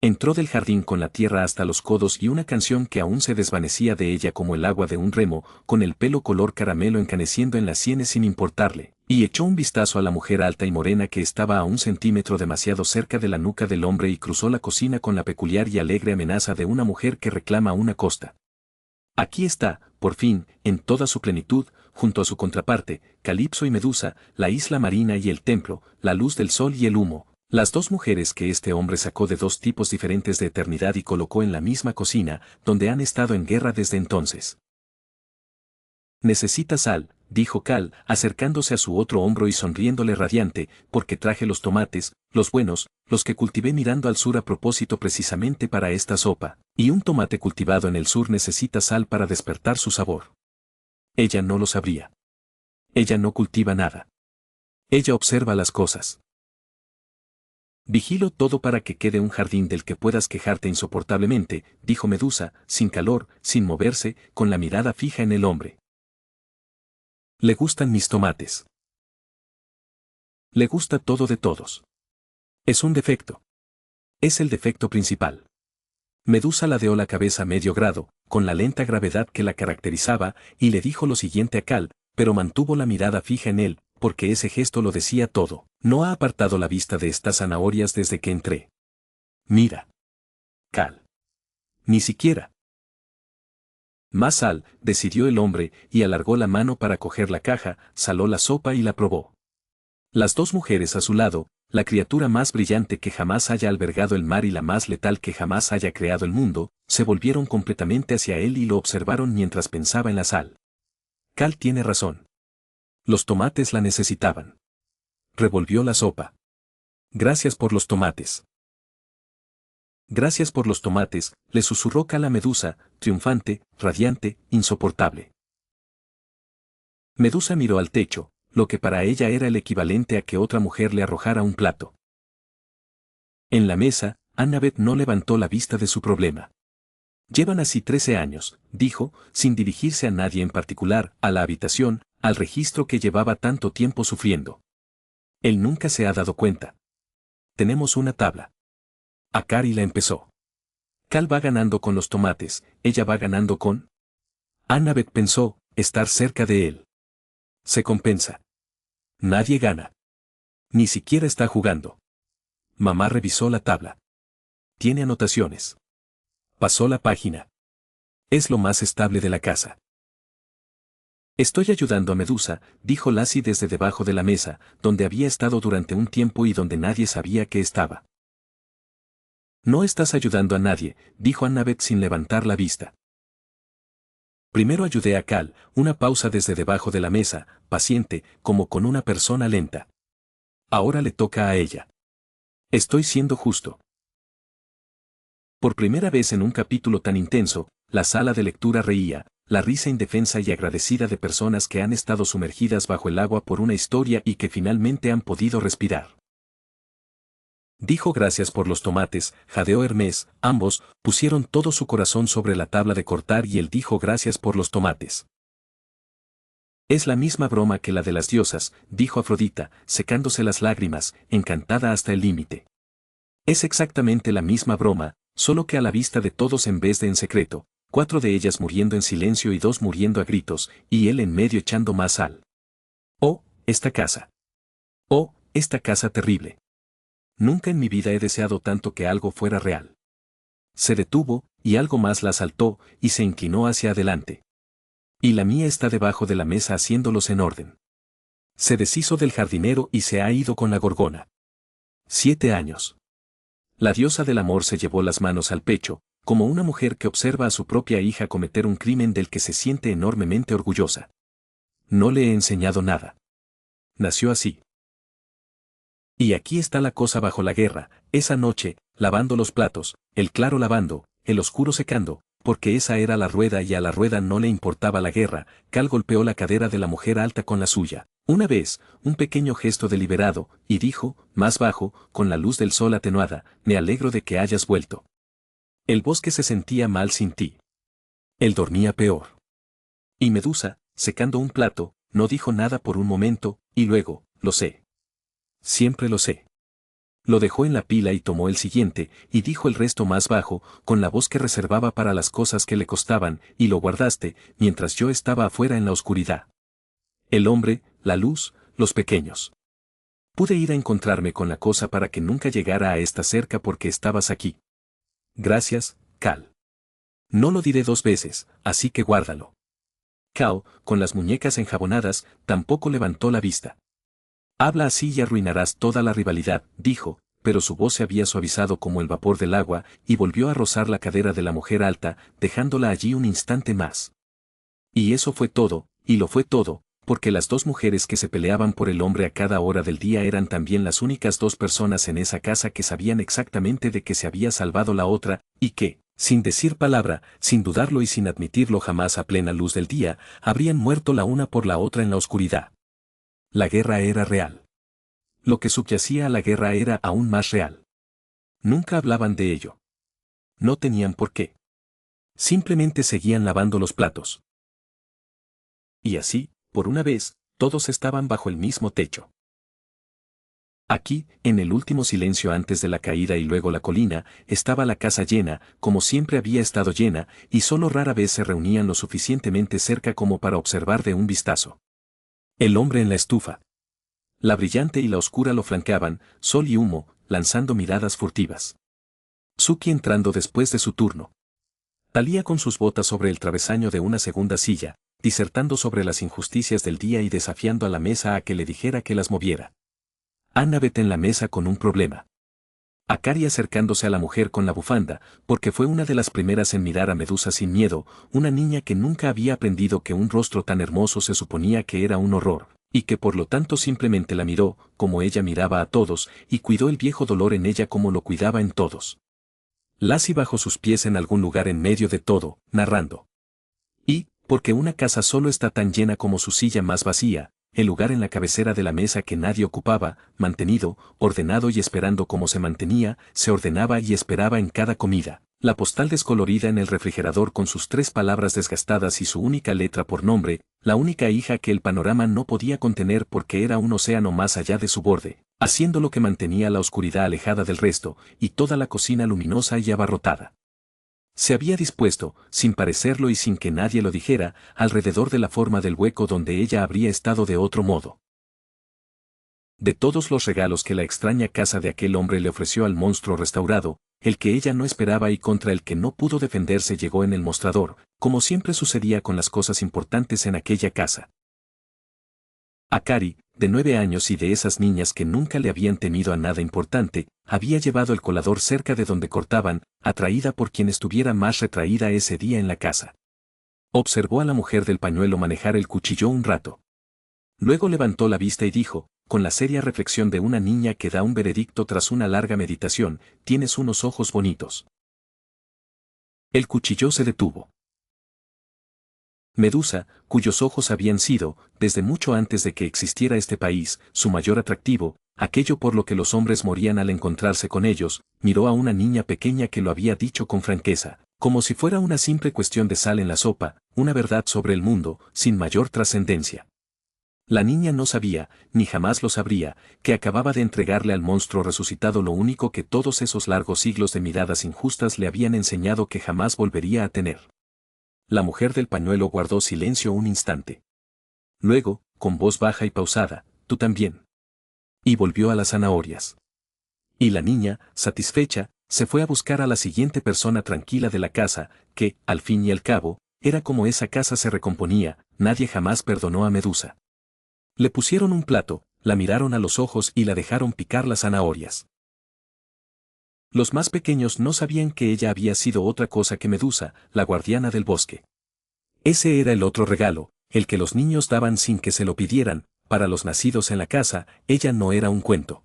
Entró del jardín con la tierra hasta los codos y una canción que aún se desvanecía de ella como el agua de un remo, con el pelo color caramelo encaneciendo en las sienes sin importarle, y echó un vistazo a la mujer alta y morena que estaba a un centímetro demasiado cerca de la nuca del hombre y cruzó la cocina con la peculiar y alegre amenaza de una mujer que reclama una costa. Aquí está, por fin, en toda su plenitud, junto a su contraparte, Calipso y Medusa, la isla marina y el templo, la luz del sol y el humo. Las dos mujeres que este hombre sacó de dos tipos diferentes de eternidad y colocó en la misma cocina, donde han estado en guerra desde entonces. Necesita sal, dijo Cal, acercándose a su otro hombro y sonriéndole radiante, porque traje los tomates, los buenos, los que cultivé mirando al sur a propósito precisamente para esta sopa, y un tomate cultivado en el sur necesita sal para despertar su sabor. Ella no lo sabría. Ella no cultiva nada. Ella observa las cosas. Vigilo todo para que quede un jardín del que puedas quejarte insoportablemente, dijo Medusa, sin calor, sin moverse, con la mirada fija en el hombre. Le gustan mis tomates. Le gusta todo de todos. Es un defecto. Es el defecto principal. Medusa ladeó la cabeza a medio grado, con la lenta gravedad que la caracterizaba, y le dijo lo siguiente a Cal, pero mantuvo la mirada fija en él, porque ese gesto lo decía todo. No ha apartado la vista de estas zanahorias desde que entré. Mira. Cal. Ni siquiera. Más sal, decidió el hombre, y alargó la mano para coger la caja, saló la sopa y la probó. Las dos mujeres a su lado, la criatura más brillante que jamás haya albergado el mar y la más letal que jamás haya creado el mundo, se volvieron completamente hacia él y lo observaron mientras pensaba en la sal. Cal tiene razón. Los tomates la necesitaban. Revolvió la sopa. Gracias por los tomates. Gracias por los tomates, le susurró Cal a Medusa, triunfante, radiante, insoportable. Medusa miró al techo, lo que para ella era el equivalente a que otra mujer le arrojara un plato. En la mesa, Annabeth no levantó la vista de su problema. Llevan así 13 años, dijo, sin dirigirse a nadie en particular, a la habitación, al registro que llevaba tanto tiempo sufriendo. Él nunca se ha dado cuenta. Tenemos una tabla. Akari la empezó. Cal va ganando con los tomates, ella va ganando con... Annabeth pensó, estar cerca de él. Se compensa. Nadie gana. Ni siquiera está jugando. Mamá revisó la tabla. Tiene anotaciones. Pasó la página. Es lo más estable de la casa. Estoy ayudando a Medusa, dijo Lassie desde debajo de la mesa, donde había estado durante un tiempo y donde nadie sabía que estaba. No estás ayudando a nadie, dijo Annabeth sin levantar la vista. Primero ayudé a Cal, una pausa desde debajo de la mesa, paciente, como con una persona lenta. Ahora le toca a ella. Estoy siendo justo. Por primera vez en un capítulo tan intenso, la sala de lectura reía, la risa indefensa y agradecida de personas que han estado sumergidas bajo el agua por una historia y que finalmente han podido respirar. Dijo gracias por los tomates, jadeó Hermes, ambos pusieron todo su corazón sobre la tabla de cortar y él dijo gracias por los tomates. Es la misma broma que la de las diosas, dijo Afrodita, secándose las lágrimas, encantada hasta el límite. Es exactamente la misma broma, solo que a la vista de todos en vez de en secreto, 4 de ellas muriendo en silencio y 2 muriendo a gritos, y él en medio echando más sal. Oh, esta casa. Oh, esta casa terrible. Nunca en mi vida he deseado tanto que algo fuera real. Se detuvo, y algo más la asaltó, y se inclinó hacia adelante. Y la mía está debajo de la mesa haciéndolos en orden. Se deshizo del jardinero y se ha ido con la gorgona. 7 años. La diosa del amor se llevó las manos al pecho, como una mujer que observa a su propia hija cometer un crimen del que se siente enormemente orgullosa. No le he enseñado nada. Nació así. Y aquí está la cosa bajo la guerra, esa noche, lavando los platos, el claro lavando, el oscuro secando, porque esa era la rueda y a la rueda no le importaba la guerra. Cal golpeó la cadera de la mujer alta con la suya. Una vez, un pequeño gesto deliberado, y dijo, más bajo, con la luz del sol atenuada, me alegro de que hayas vuelto. El bosque se sentía mal sin ti. Él dormía peor. Y Medusa, secando un plato, no dijo nada por un momento, y luego, lo sé. Siempre lo sé. Lo dejó en la pila y tomó el siguiente, y dijo el resto más bajo, con la voz que reservaba para las cosas que le costaban, y lo guardaste, mientras yo estaba afuera en la oscuridad. El hombre, la luz, los pequeños. Pude ir a encontrarme con la cosa para que nunca llegara a esta cerca porque estabas aquí. Gracias, Cal. No lo diré 2 veces, así que guárdalo. Cal, con las muñecas enjabonadas, tampoco levantó la vista. Habla así y arruinarás toda la rivalidad, dijo, pero su voz se había suavizado como el vapor del agua, y volvió a rozar la cadera de la mujer alta, dejándola allí un instante más. Y eso fue todo, y lo fue todo, porque las 2 mujeres que se peleaban por el hombre a cada hora del día eran también las únicas 2 personas en esa casa que sabían exactamente de que se había salvado la otra, y que, sin decir palabra, sin dudarlo y sin admitirlo jamás a plena luz del día, habrían muerto la una por la otra en la oscuridad. La guerra era real. Lo que subyacía a la guerra era aún más real. Nunca hablaban de ello. No tenían por qué. Simplemente seguían lavando los platos. Y así, por una vez, todos estaban bajo el mismo techo. Aquí, en el último silencio antes de la caída y luego la colina, estaba la casa llena, como siempre había estado llena, y solo rara vez se reunían lo suficientemente cerca como para observar de un vistazo. El hombre en la estufa. La brillante y la oscura lo flanqueaban, sol y humo, lanzando miradas furtivas. Suki entrando después de su turno. Talía con sus botas sobre el travesaño de una segunda silla, disertando sobre las injusticias del día y desafiando a la mesa a que le dijera que las moviera. Annabeth en la mesa con un problema. Akari acercándose a la mujer con la bufanda, porque fue una de las primeras en mirar a Medusa sin miedo, una niña que nunca había aprendido que un rostro tan hermoso se suponía que era un horror, y que por lo tanto simplemente la miró, como ella miraba a todos, y cuidó el viejo dolor en ella como lo cuidaba en todos. Lassie bajó sus pies en algún lugar en medio de todo, narrando. Y, porque una casa solo está tan llena como su silla más vacía, el lugar en la cabecera de la mesa que nadie ocupaba, mantenido, ordenado y esperando como se mantenía, se ordenaba y esperaba en cada comida. La postal descolorida en el refrigerador con sus 3 palabras desgastadas y su única letra por nombre, la única hija que el panorama no podía contener porque era un océano más allá de su borde, haciendo lo que mantenía la oscuridad alejada del resto, y toda la cocina luminosa y abarrotada. Se había dispuesto, sin parecerlo y sin que nadie lo dijera, alrededor de la forma del hueco donde ella habría estado de otro modo. De todos los regalos que la extraña casa de aquel hombre le ofreció al monstruo restaurado, el que ella no esperaba y contra el que no pudo defenderse llegó en el mostrador, como siempre sucedía con las cosas importantes en aquella casa. Akari, de 9 años y de esas niñas que nunca le habían temido a nada importante, había llevado el colador cerca de donde cortaban, atraída por quien estuviera más retraída ese día en la casa. Observó a la mujer del pañuelo manejar el cuchillo un rato. Luego levantó la vista y dijo, con la seria reflexión de una niña que da un veredicto tras una larga meditación, tienes unos ojos bonitos. El cuchillo se detuvo. Medusa, cuyos ojos habían sido, desde mucho antes de que existiera este país, su mayor atractivo, aquello por lo que los hombres morían al encontrarse con ellos, miró a una niña pequeña que lo había dicho con franqueza, como si fuera una simple cuestión de sal en la sopa, una verdad sobre el mundo, sin mayor trascendencia. La niña no sabía, ni jamás lo sabría, que acababa de entregarle al monstruo resucitado lo único que todos esos largos siglos de miradas injustas le habían enseñado que jamás volvería a tener. La mujer del pañuelo guardó silencio un instante. Luego, con voz baja y pausada, tú también. Y volvió a las zanahorias. Y la niña, satisfecha, se fue a buscar a la siguiente persona tranquila de la casa, que, al fin y al cabo, era como esa casa se recomponía, nadie jamás perdonó a Medusa. Le pusieron un plato, la miraron a los ojos y la dejaron picar las zanahorias. Los más pequeños no sabían que ella había sido otra cosa que Medusa, la guardiana del bosque. Ese era el otro regalo, el que los niños daban sin que se lo pidieran, para los nacidos en la casa, ella no era un cuento.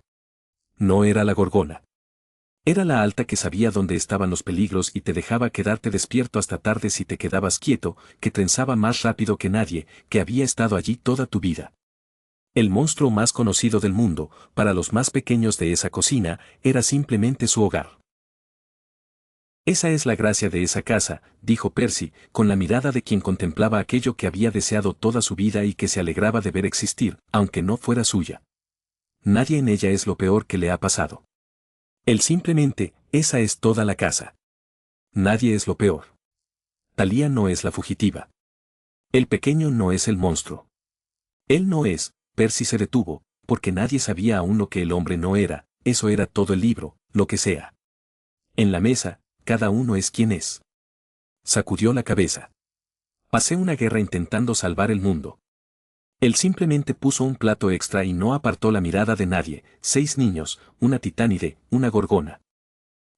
No era la Gorgona. Era la alta que sabía dónde estaban los peligros y te dejaba quedarte despierto hasta tarde si te quedabas quieto, que trenzaba más rápido que nadie, que había estado allí toda tu vida. El monstruo más conocido del mundo, para los más pequeños de esa cocina, era simplemente su hogar. Esa es la gracia de esa casa, dijo Percy, con la mirada de quien contemplaba aquello que había deseado toda su vida y que se alegraba de ver existir, aunque no fuera suya. Nadie en ella es lo peor que le ha pasado. Él simplemente, esa es toda la casa. Nadie es lo peor. Thalía no es la fugitiva. El pequeño no es el monstruo. Él no es. Percy se detuvo, porque nadie sabía aún lo que el hombre no era, eso era todo el libro, lo que sea. En la mesa, cada uno es quien es. Sacudió la cabeza. Pasé una guerra intentando salvar el mundo. Él simplemente puso un plato extra y no apartó la mirada de nadie, 6 niños, una titánide, una gorgona.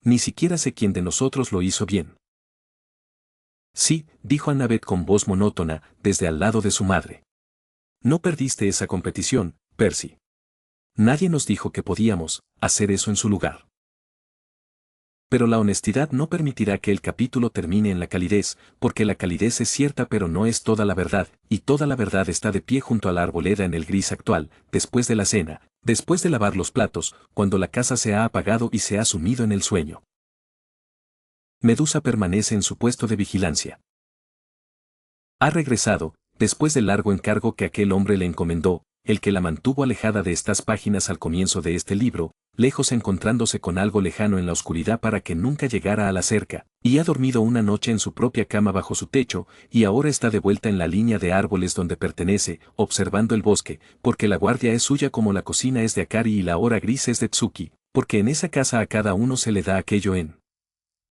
Ni siquiera sé quién de nosotros lo hizo bien. Sí, dijo Annabeth con voz monótona, desde al lado de su madre. No perdiste esa competición, Percy. Nadie nos dijo que podíamos hacer eso en su lugar. Pero la honestidad no permitirá que el capítulo termine en la calidez, porque la calidez es cierta pero no es toda la verdad, y toda la verdad está de pie junto a la arboleda en el gris actual, después de la cena, después de lavar los platos, cuando la casa se ha apagado y se ha sumido en el sueño. Medusa permanece en su puesto de vigilancia. Ha regresado, después del largo encargo que aquel hombre le encomendó, el que la mantuvo alejada de estas páginas al comienzo de este libro, lejos encontrándose con algo lejano en la oscuridad para que nunca llegara a la cerca, y ha dormido una noche en su propia cama bajo su techo, y ahora está de vuelta en la línea de árboles donde pertenece, observando el bosque, porque la guardia es suya como la cocina es de Akari y la hora gris es de Tsuki, porque en esa casa a cada uno se le da aquello en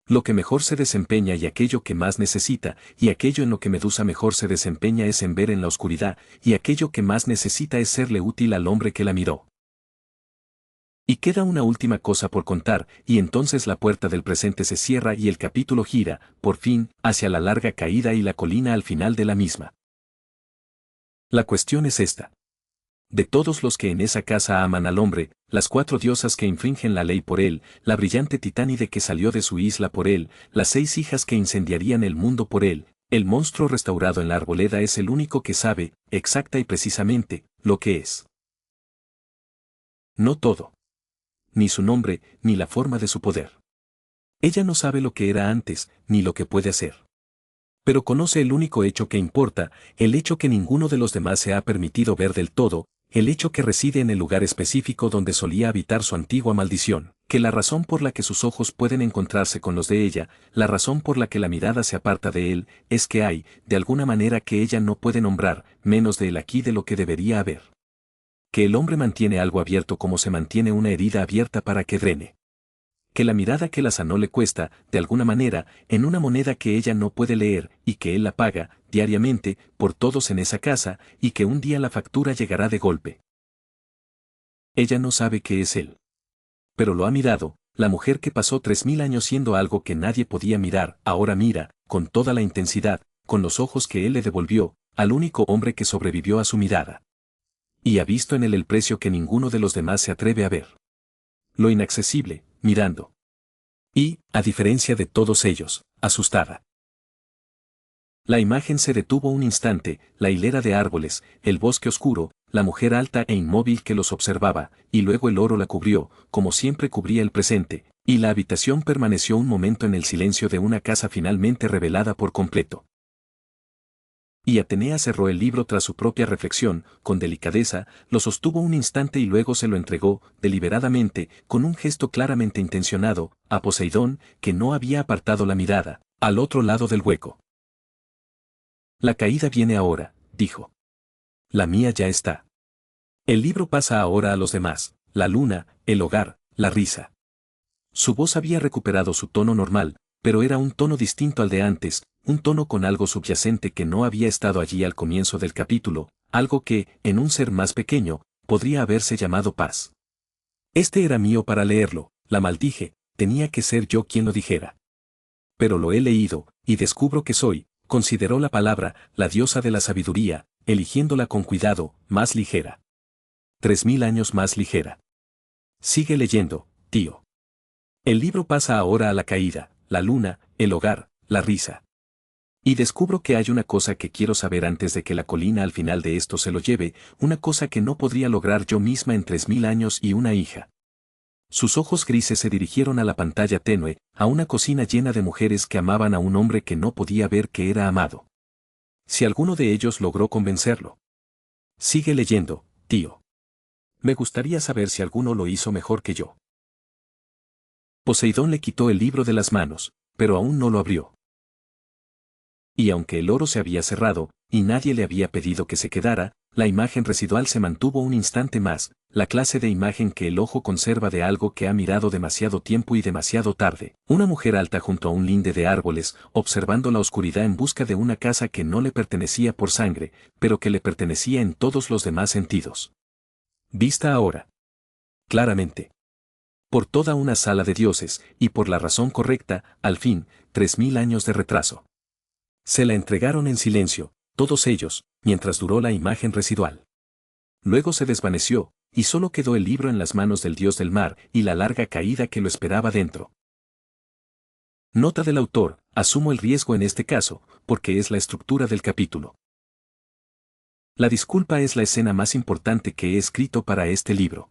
lo que mejor se desempeña y aquello que más necesita, y aquello en lo que Medusa mejor se desempeña es en ver en la oscuridad, y aquello que más necesita es serle útil al hombre que la miró. Y queda una última cosa por contar, y entonces la puerta del presente se cierra y el capítulo gira, por fin, hacia la larga caída y la colina al final de la misma. La cuestión es esta. De todos los que en esa casa aman al hombre, las 4 diosas que infringen la ley por él, la brillante titánide que salió de su isla por él, las 6 hijas que incendiarían el mundo por él, el monstruo restaurado en la arboleda es el único que sabe, exacta y precisamente, lo que es. No todo. Ni su nombre, ni la forma de su poder. Ella no sabe lo que era antes, ni lo que puede hacer. Pero conoce el único hecho que importa, el hecho que ninguno de los demás se ha permitido ver del todo, el hecho que reside en el lugar específico donde solía habitar su antigua maldición, que la razón por la que sus ojos pueden encontrarse con los de ella, la razón por la que la mirada se aparta de él, es que hay, de alguna manera que ella no puede nombrar, menos de él aquí de lo que debería haber. Que el hombre mantiene algo abierto como se mantiene una herida abierta para que drene. Que la mirada que la sanó le cuesta, de alguna manera, en una moneda que ella no puede leer, y que él la paga, diariamente, por todos en esa casa, y que un día la factura llegará de golpe. Ella no sabe qué es él. Pero lo ha mirado, la mujer que pasó 3000 años siendo algo que nadie podía mirar, ahora mira, con toda la intensidad, con los ojos que él le devolvió, al único hombre que sobrevivió a su mirada. Y ha visto en él el precio que ninguno de los demás se atreve a ver. Lo inaccesible, mirando. Y, a diferencia de todos ellos, asustada. La imagen se detuvo un instante, la hilera de árboles, el bosque oscuro, la mujer alta e inmóvil que los observaba, y luego el oro la cubrió, como siempre cubría el presente, y la habitación permaneció un momento en el silencio de una casa finalmente revelada por completo. Y Atenea cerró el libro tras su propia reflexión, con delicadeza, lo sostuvo un instante y luego se lo entregó, deliberadamente, con un gesto claramente intencionado, a Poseidón, que no había apartado la mirada, al otro lado del hueco. La caída viene ahora, dijo. La mía ya está. El libro pasa ahora a los demás, la luna, el hogar, la risa. Su voz había recuperado su tono normal, pero era un tono distinto al de antes, un tono con algo subyacente que no había estado allí al comienzo del capítulo, algo que, en un ser más pequeño, podría haberse llamado paz. Este era mío para leerlo, la maldije, tenía que ser yo quien lo dijera. Pero lo he leído, y descubro que soy, consideró la palabra, la diosa de la sabiduría, eligiéndola con cuidado, más ligera. 3000 años más ligera. Sigue leyendo, tío. El libro pasa ahora a la caída, la luna, el hogar, la risa. Y descubro que hay una cosa que quiero saber antes de que la colina al final de esto se lo lleve, una cosa que no podría lograr yo misma en 3000 años y una hija. Sus ojos grises se dirigieron a la pantalla tenue, a una cocina llena de mujeres que amaban a un hombre que no podía ver que era amado. Si alguno de ellos logró convencerlo. Sigue leyendo, tío. Me gustaría saber si alguno lo hizo mejor que yo. Poseidón le quitó el libro de las manos, pero aún no lo abrió. Y aunque el oro se había cerrado, y nadie le había pedido que se quedara, la imagen residual se mantuvo un instante más, la clase de imagen que el ojo conserva de algo que ha mirado demasiado tiempo y demasiado tarde. Una mujer alta junto a un linde de árboles, observando la oscuridad en busca de una casa que no le pertenecía por sangre, pero que le pertenecía en todos los demás sentidos. Vista ahora. Claramente. Por toda una sala de dioses, y por la razón correcta, al fin, 3000 años de retraso. Se la entregaron en silencio, todos ellos, mientras duró la imagen residual. Luego se desvaneció, y solo quedó el libro en las manos del dios del mar y la larga caída que lo esperaba dentro. Nota del autor, asumo el riesgo en este caso, porque es la estructura del capítulo. La disculpa es la escena más importante que he escrito para este libro.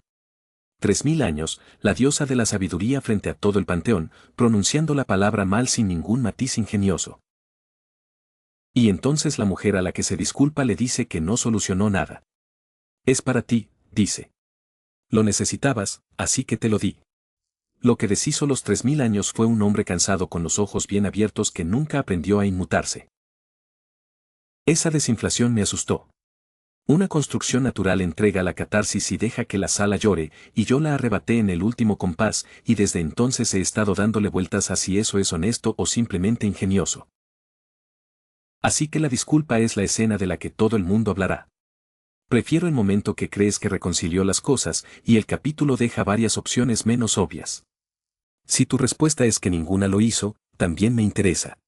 3000 años, la diosa de la sabiduría frente a todo el panteón, pronunciando la palabra mal sin ningún matiz ingenioso. Y entonces la mujer a la que se disculpa le dice que no solucionó nada. Es para ti, dice. Lo necesitabas, así que te lo di. Lo que deshizo los 3000 años fue un hombre cansado con los ojos bien abiertos que nunca aprendió a inmutarse. Esa desinflación me asustó. Una construcción natural entrega la catarsis y deja que la sala llore, y yo la arrebaté en el último compás, y desde entonces he estado dándole vueltas a si eso es honesto o simplemente ingenioso. Así que la disculpa es la escena de la que todo el mundo hablará. Prefiero el momento que crees que reconcilió las cosas, y el capítulo deja varias opciones menos obvias. Si tu respuesta es que ninguna lo hizo, también me interesa.